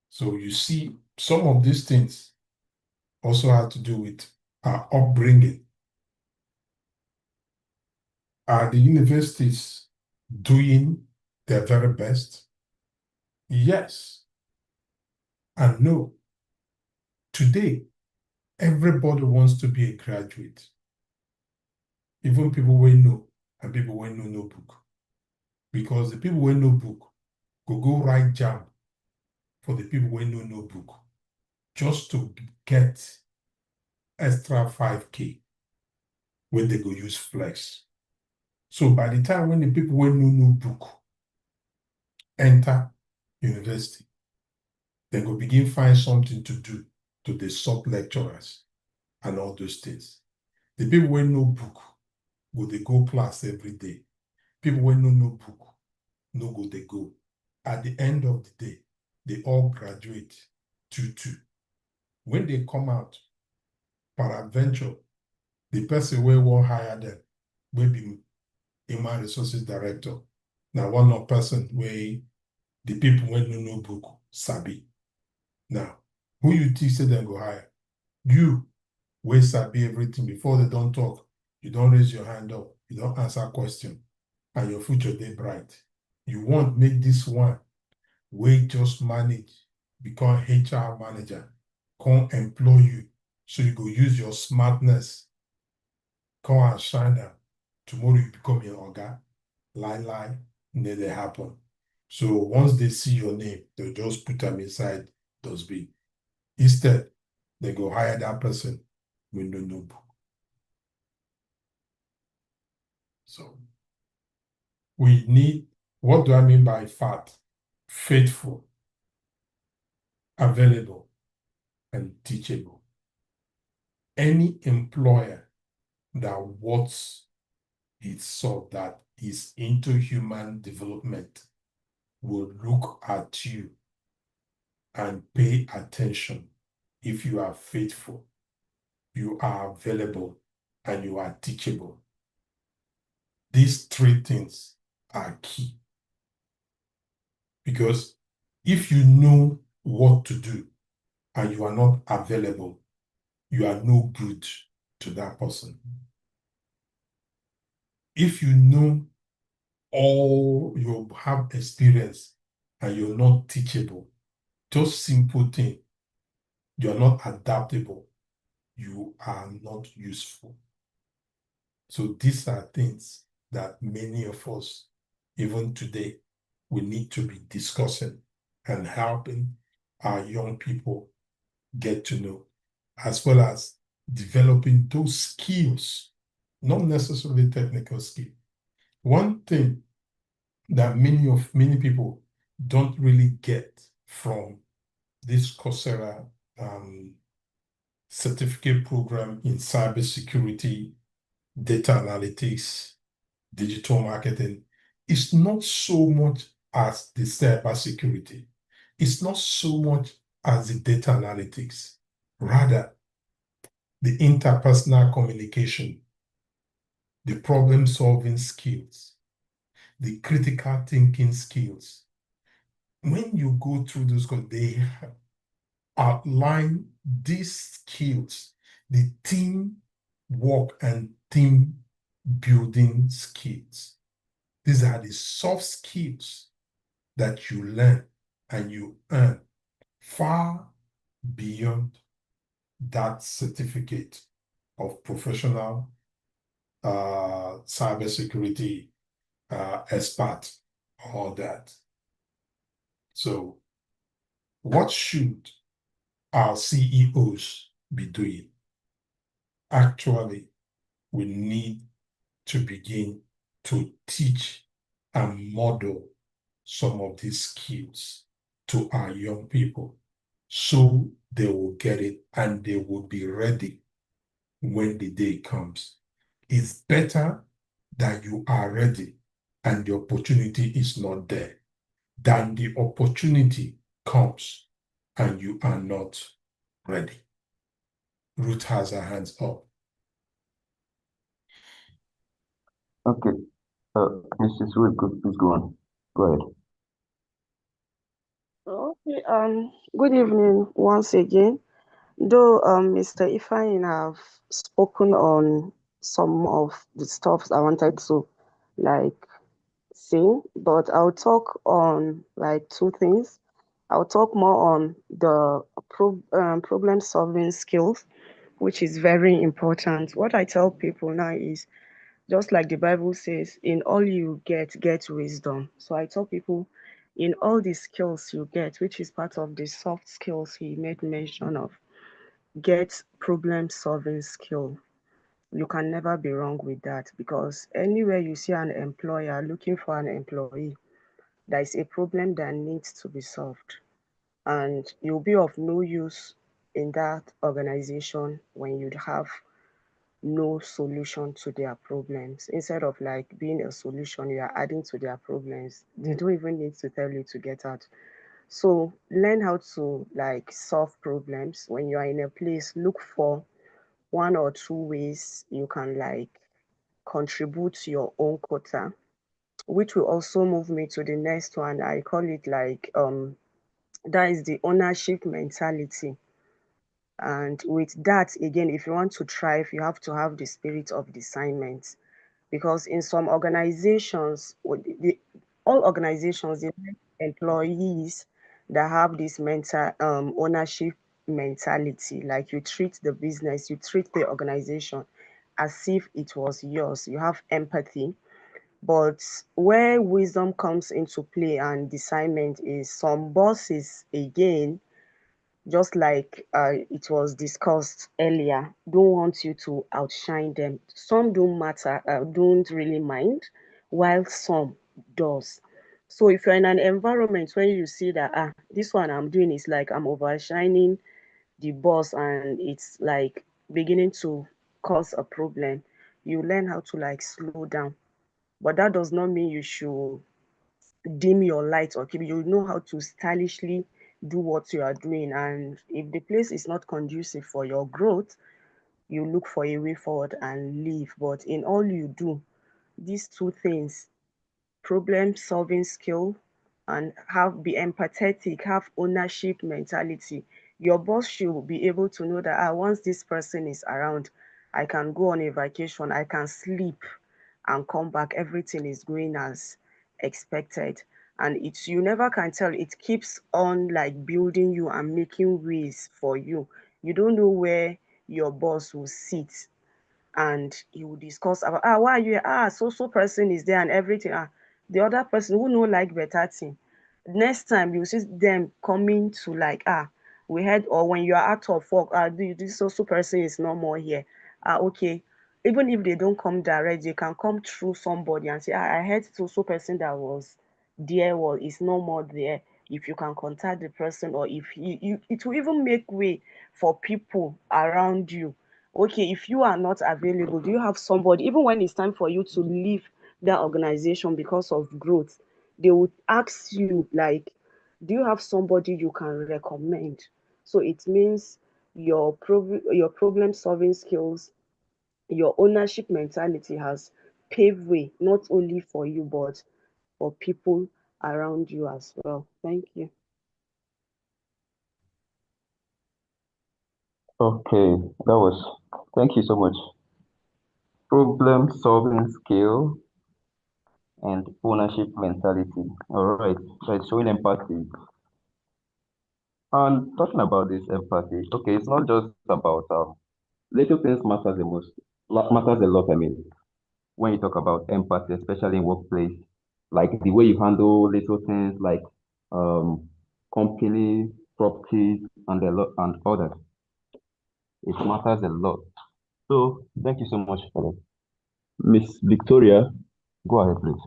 S3: So you see, some of these things also have to do with our upbringing. Are the universities doing their very best? Yes and no. Today, everybody wants to be a graduate. Even people who know and people who know no book. Because the people who know book go write jam for the people who know no book just to get extra 5K when they go use flex. So by the time when the people who know no book enter university, they go begin find something to do to the sub-lecturers and all those things. The people who know book go they go class every day. People who know no book no go they go. At the end of the day, they all graduate 2-2. When they come out, peradventure, the person who will hire them will be human resources director. Now, one more person where the people when no book sabi. Now, who you think say them go hire? You will sabi everything before they don't talk. You don't raise your hand up. You don't answer question, and your future day bright. You won't make this one wey just manage, become HR manager, come employ you. So you go use your smartness, come and shine them. Tomorrow you become your oga. Lie, then they happen. So once they see your name, they'll just put them inside dustbin. Instead, they go hire that person with no notebook. So we need, what do I mean by fat? Faithful, available, and teachable. Any employer that wants itself, that is into human development, will look at you and pay attention if you are faithful, you are available, and you are teachable. These 3 things are key. Because if you know what to do and you are not available, you are no good to that person. If you know all, you have experience and you're not teachable, just simple thing, you're not adaptable, you are not useful. So these are things that many of us, even today, we need to be discussing and helping our young people get to know, as well as developing those skills, not necessarily technical skill. One thing that many people don't really get from this Coursera certificate program in cybersecurity, data analytics, digital marketing. It's not so much as the cybersecurity. It's not so much as the data analytics. Rather, the interpersonal communication, the problem-solving skills, the critical thinking skills. When you go through those courses, they outline these skills, the team work and team building skills. These are the soft skills that you learn and you earn far beyond that certificate of professional cybersecurity expert, all that. So, what should our CEOs be doing? Actually, we need to begin to teach and model some of these skills to our young people so they will get it and they will be ready when the day comes. It's better that you are ready and the opportunity is not there than the opportunity comes and you are not ready. Ruth has her hands up.
S1: Okay. Mrs. Ruth, please go on. Go ahead.
S4: Okay, good evening once again. Though Mr. Ifeanyi have spoken on some of the stuff I wanted to like say, but I'll talk on like two things. I'll talk more on the problem solving skills, which is very important. What I tell people now is just like the Bible says, in all you get wisdom. So I tell people, in all the skills you get, which is part of the soft skills he made mention of, get problem solving skill. You can never be wrong with that because anywhere you see an employer looking for an employee, there is a problem that needs to be solved. And you'll be of no use in that organization when you have no solution to their problems. Instead of like being a solution, you are adding to their problems. They don't even need to tell you to get out. So learn how to like solve problems. When you are in a place, look for one or two ways you can like contribute to your own quota, which will also move me to the next one. I call it like that is the ownership mentality. And with that, again, if you want to thrive, you have to have the spirit of assignment. Because in some organizations, all organizations, they like employees that have this mental ownership mentality. Like you treat the business, you treat the organization as if it was yours. You have empathy. But where wisdom comes into play and assignment is some bosses again, just like it was discussed earlier, don't want you to outshine them. Some don't matter, don't really mind, while some does. So if you're in an environment where you see that this one I'm doing is like I'm overshining the boss and it's like beginning to cause a problem, you learn how to like slow down. But that does not mean you should dim your light or keep you know how to stylishly do what you are doing. And if the place is not conducive for your growth, you look for a way forward and leave. But in all you do, these two things, problem solving skill and be empathetic, have ownership mentality. Your boss should be able to know that once this person is around, I can go on a vacation, I can sleep and come back. Everything is going as expected. And it's you never can tell. It keeps on like building you and making ways for you. You don't know where your boss will sit and he will discuss about why are you here? So person is there and everything. The other person who know like better thing. Next time you see them coming to like we heard, or when you are out of work, this so person is no more here. Okay. Even if they don't come direct, they can come through somebody and say, I heard so person that was there is no more there. if you can contact the person, or if it will even make way for people around you. Okay, if you are not available, do you have somebody, even when it's time for you to leave that organization because of growth, they would ask you like, do you have somebody you can recommend? So it means your problem solving skills, your ownership mentality has paved way not only for you but for people around you as well. Thank you.
S1: Okay, that was, thank you so much. Problem solving skill and ownership mentality. All right, so it's showing empathy. And talking about this empathy, okay, it's not just about little things matters the most, matters a lot. I mean, when you talk about empathy, especially in workplace, like the way you handle little things like um company, properties, and a lot and others, it matters a lot. So thank you so much for that. Miss Victoria, go ahead, please.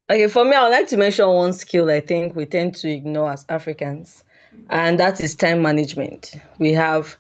S2: Okay, for me, I would like to mention one skill I think we tend to ignore as Africans, and that is time management. We have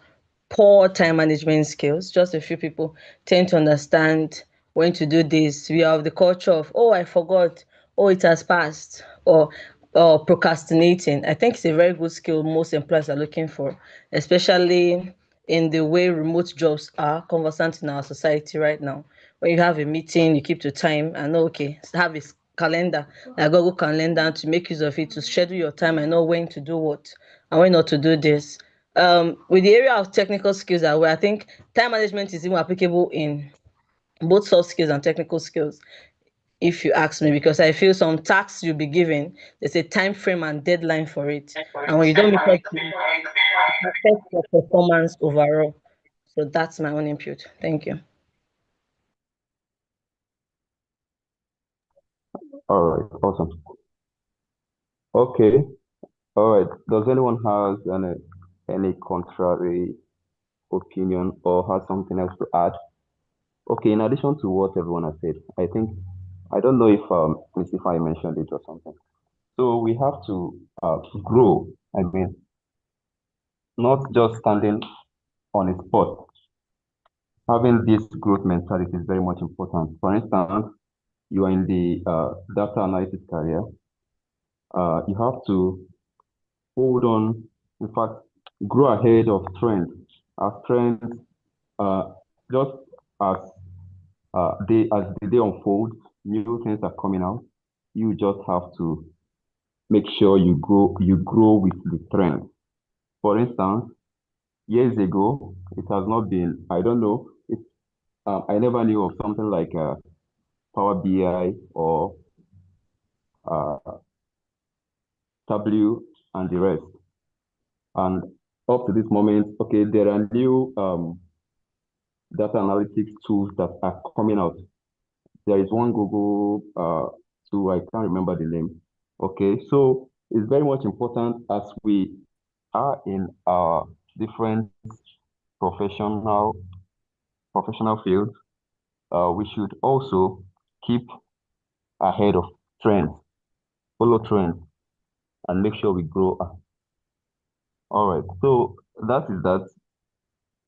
S2: poor time management skills. Just a few people tend to understand when to do this. We have the culture of, oh, I forgot, oh, it has passed, or procrastinating. I think it's a very good skill most employers are looking for, especially in the way remote jobs are conversant in our society right now. When you have a meeting, you keep to time and know, okay, have a calendar, a Google calendar to make use of it to schedule your time and know when to do what and when not to do this. With the area of technical skills, where I think time management is even applicable in both soft skills and technical skills, if you ask me, because I feel some tasks you'll be given, there's a time frame and deadline for it. And when you don't meet up to it, it affects your performance overall. So that's my own input. Thank you.
S1: All right, awesome. Okay, all right. Does anyone has any contrary opinion or has something else to add? Okay, in addition to what everyone has said, I think I don't know if Miss Ify mentioned it or something. So we have to grow. I mean, not just standing on a spot. Having this growth mentality is very much important. For instance, you are in the data analysis career. You have to hold on. In fact, grow ahead of trends. As trends, uh, just as as the day unfolds, new things are coming out. You just have to make sure you grow with the trend. For instance, years ago, it has not been, I don't know, I never knew of something like Power BI or uh, W and the rest. And up to this moment, okay, there are new data analytics tools that are coming out. There is one Google tool, I can't remember the name. Okay, so it's very much important as we are in our different professional professional fields. We should also keep ahead of trends, follow trends, and make sure we grow. All right, so that is that.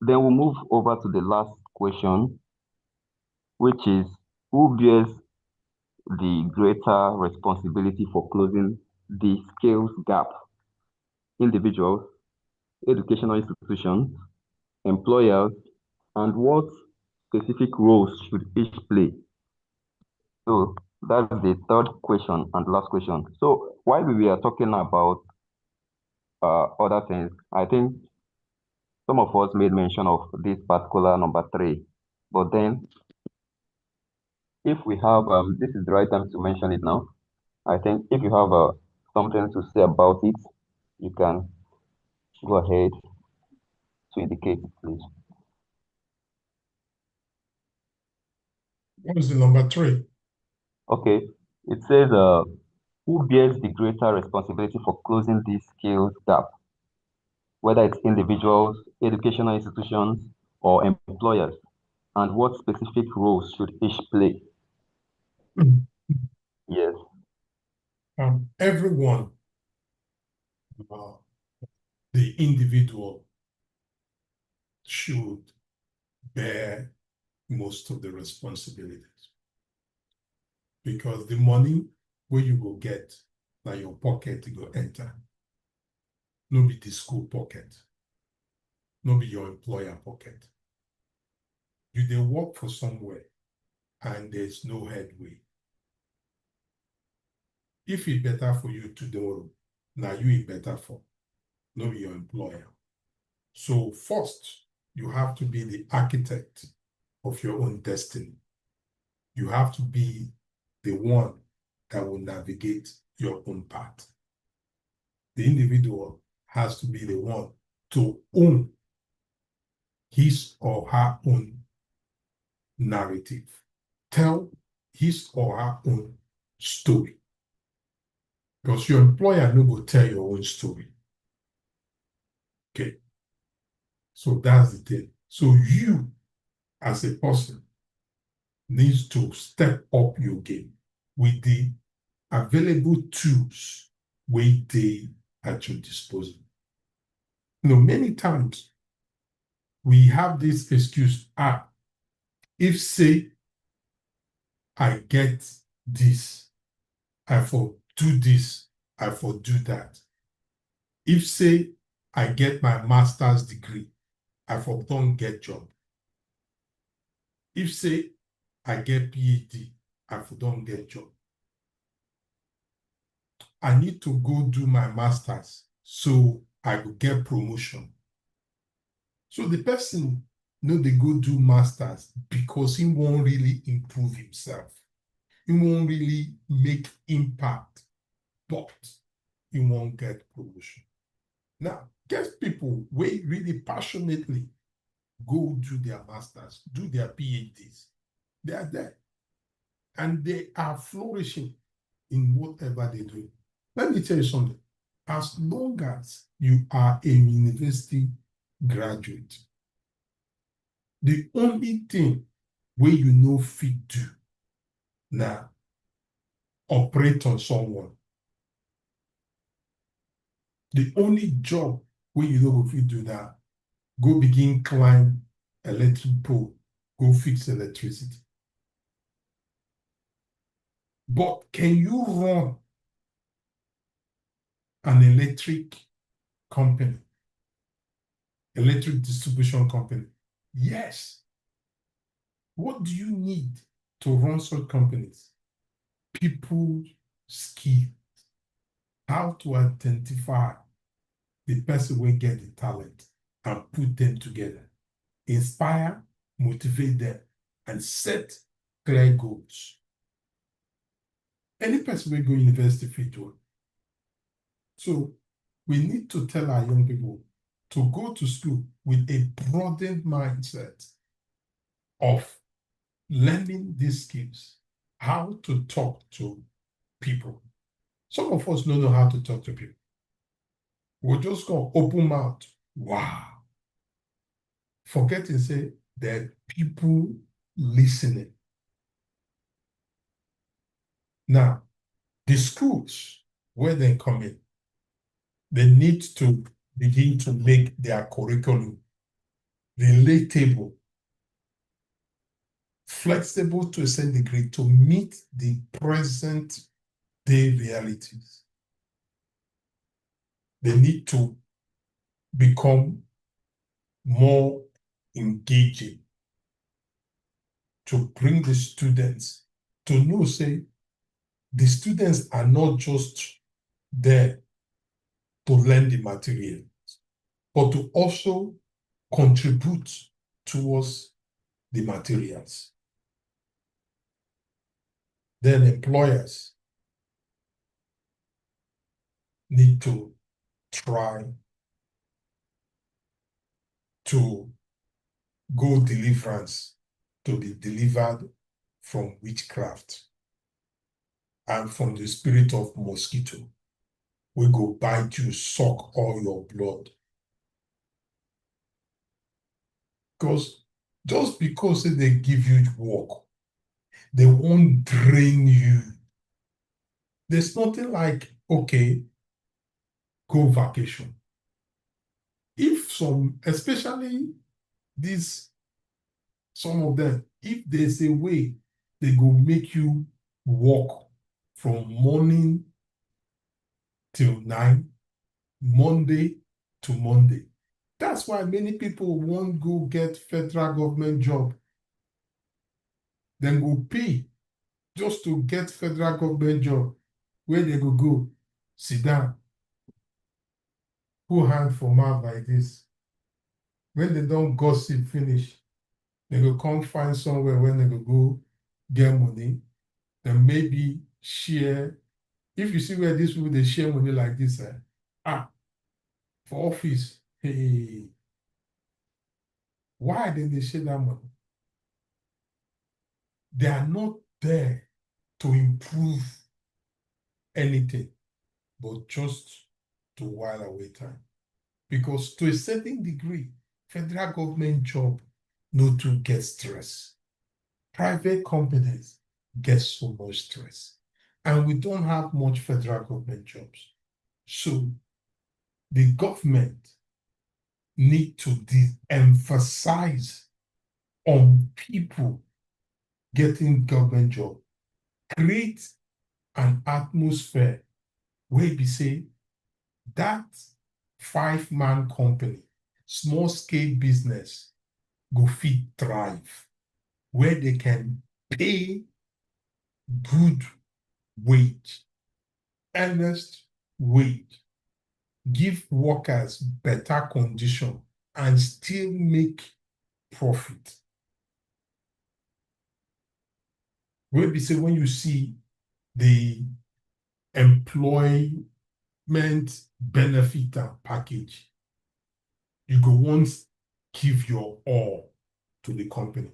S1: Then we'll move over to the last question, which is who bears the greater responsibility for closing the skills gap? Individuals, educational institutions, employers, and what specific roles should each play? So that's the third question and last question. So while we are talking about other things, I think some of us made mention of this particular number three. But then if we have, this is the right time to mention it now. I think if you have something to say about it, you can go ahead to indicate it, please.
S3: What is the number three?
S1: Okay, it says, who bears the greater responsibility for closing this skills gap? Whether it's individuals, educational institutions, or employers, and what specific roles should each play?
S3: Mm.
S1: Yes.
S3: everyone, the individual should bear most of the responsibilities. Because the money where you go get, now your pocket you go enter. No be the school pocket. No be your employer pocket. You dey work for somewhere and there's no headway. If it better for you tomorrow, now you it better for, no be your employer. So first, you have to be the architect of your own destiny. You have to be the one that will navigate your own path. The individual has to be the one to own his or her own narrative, tell his or her own story. Because your employer no go tell your own story. Okay. So that's the thing. So you, as a person, needs to step up your game with the available tools where they at your disposal. You know, many times we have this excuse, if say I get this, I for do this, I for do that. If say I get my master's degree, I for don't get job. If say I get PhD, I for don't get job. I need to go do my master's so I will get promotion. So the person they go do masters because he won't really improve himself. He won't really make impact, but he won't get promotion. Now, get people who really passionately go do their masters, do their PhDs. They are there. And they are flourishing in whatever they do. Let me tell you something. As long as you are a university graduate, the only thing where you know fit do now, operate on someone. The only job where you know fit do now, go begin climb electric pole, go fix electricity. But can you run an electric company, electric distribution company? Yes. What do you need to run such companies? People skill, how to identify the person will get the talent and put them together, inspire, motivate them, and set clear goals. Any person will go university fit do it. So we need to tell our young people to go to school with a broadened mindset of learning these skills, how to talk to people. Some of us don't know how to talk to people. We're just going to open mouth. Wow. Forget to say there are people listening. Now, the schools where they come in, they need to begin to make their curriculum relatable, flexible to a certain degree to meet the present day realities. They need to become more engaging to bring the students to know, say, the students are not just there to learn the material, but to also contribute towards the materials. Then employers need to try to go deliverance to be delivered from witchcraft and from the spirit of mosquito. We go bite you, suck all your blood. Because just because they give you work, they won't drain you. There's nothing like, okay, go vacation. If some, especially these, some of them, if there's a way they go make you work from morning till night, Monday to Monday. That's why many people won't go get federal government job. Then go pay just to get federal government job. Where they go, sit down, put hand for mouth like this. When they don't gossip finish, they will come find somewhere when they will go get money, then maybe share. If you see where these people they share money like this, for office, hey, why did they share that money? They are not there to improve anything, but just to while away time. Because to a certain degree, federal government job no to get stress. Private companies get so much stress. And we don't have much federal government jobs. So the government need to de-emphasize on people getting government job, create an atmosphere where we say that 5-man company, small scale business, go fit thrive, where they can pay good wage, earnest wage, give workers better condition, and still make profit. Where we say when you see the employment benefit and package, you go once give your all to the company.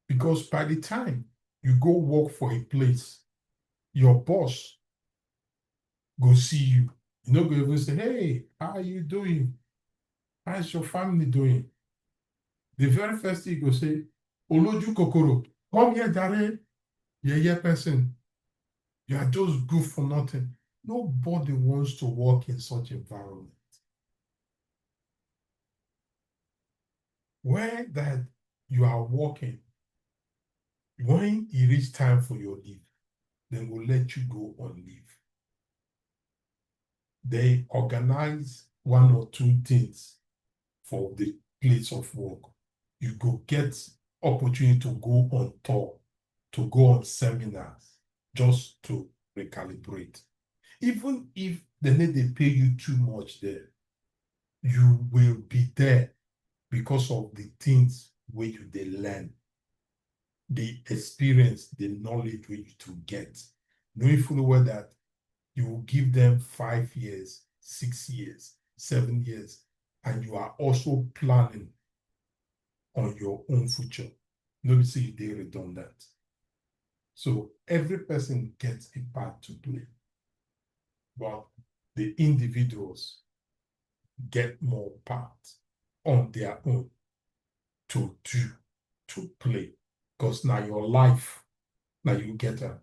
S3: Because by the time you go work for a place, your boss go see you. You know, go even say, hey, how are you doing? How's your family doing? The very first thing you go say, Oloju Kokoro, come here, Jare. Yeah, person. You are just good for nothing. Nobody wants to work in such environment. Where that you are working, when it reach time for your leave, they will let you go on leave. They organize one or two things for the place of work. You go get opportunity to go on tour, to go on seminars, just to recalibrate. Even if they pay you too much there, you will be there because of the things where you they learn, the experience, the knowledge where you to get. Knowing fully well that you will give them 5 years, 6 years, 7 years, and you are also planning on your own future. Nobody say they redundant. So every person gets a part to play, but the individuals get more part on their own to do, to play. Because now your life, now you get a.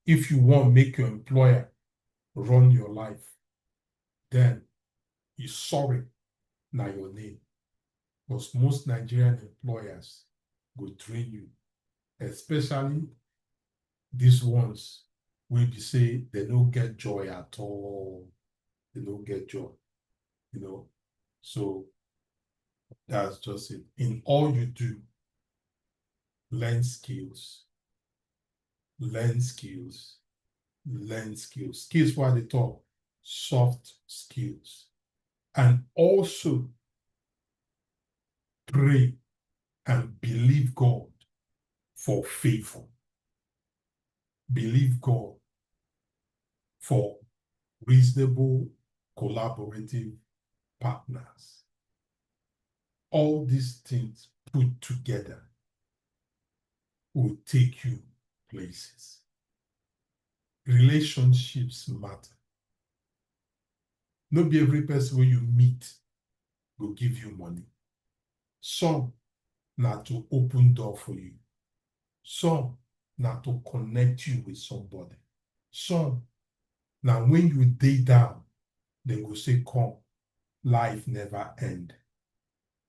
S3: If you want to make your employer run your life, then you sorry now your name. Because most Nigerian employers will train you, especially these ones will be say they don't get joy at all. They don't get joy, you know. So that's just it. In all you do, learn skills, learn skills, learn skills. Skills what they talk, soft skills. And also pray and believe God for favor. Believe God for reasonable, collaborative partners. All these things put together will take you places. Relationships matter. Not be every person when you meet will give you money. Some not to open door for you. Some not to connect you with somebody. Son, now when you dey down, they go say, come, life never end.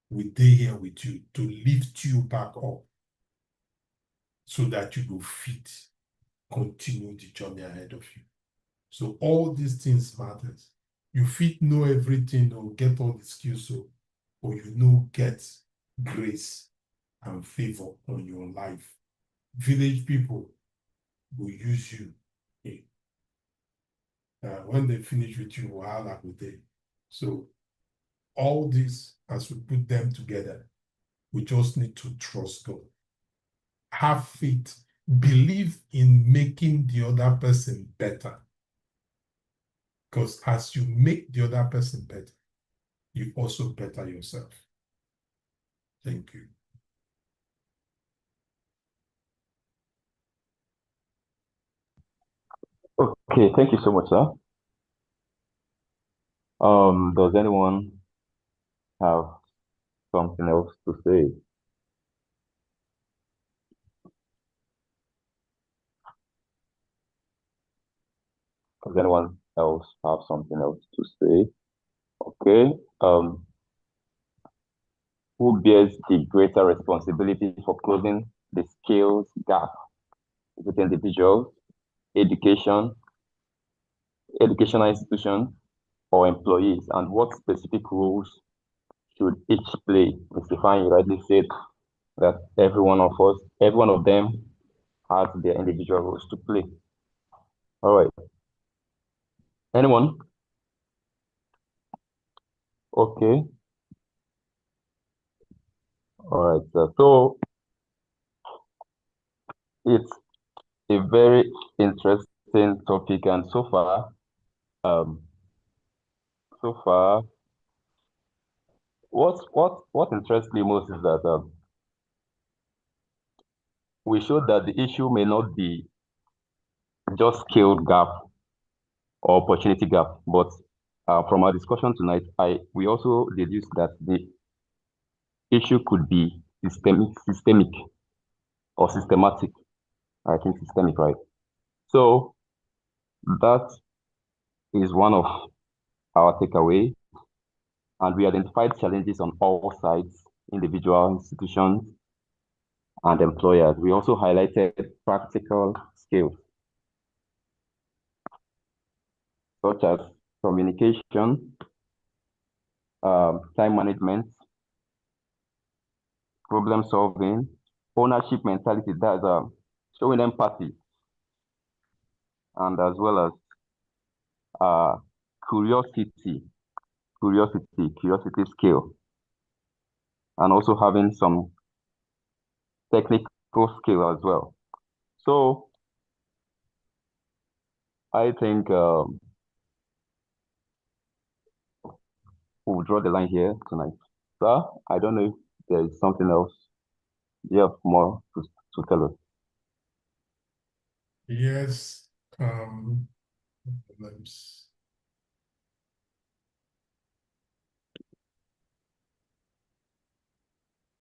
S3: We dey here with you to lift you back up so that you will fit continue the journey ahead of you. So all these things matters. You fit know everything or get all the skills, so, or you know get grace and favor on your life. Village people will use you. When they finish with you, wahala go dey. So all this, as we put them together, we just need to trust God. Have faith, believe in making the other person better. Because as you make the other person better, you also better yourself. Thank you.
S1: Okay, thank you so much, sir. Does anyone have something else to say? Does anyone else have something else to say? Okay. Who bears the greater responsibility for closing the skills gap? Is it individuals, education, educational institutions, or employees? And what specific roles should each play? Mr. Fine, you rightly said that every one of them has their individual roles to play. All right. Anyone? Okay. All right. So it's a very interesting topic, and so far, what interests me most is that we showed that the issue may not be just skill gap or opportunity gap, but from our discussion tonight, we also deduced that the issue could be systemic or systematic. I think systemic, right? So that is one of our takeaway, and we identified challenges on all sides, individual, institutions, and employers. We also highlighted practical skills such as communication, time management, problem solving, ownership mentality, that's showing empathy, and as well as curiosity skill, and also having some technical skill as well. So I think we'll draw the line here tonight. Sir, I don't know if there's something else you have more to tell us.
S3: Yes. Let me see.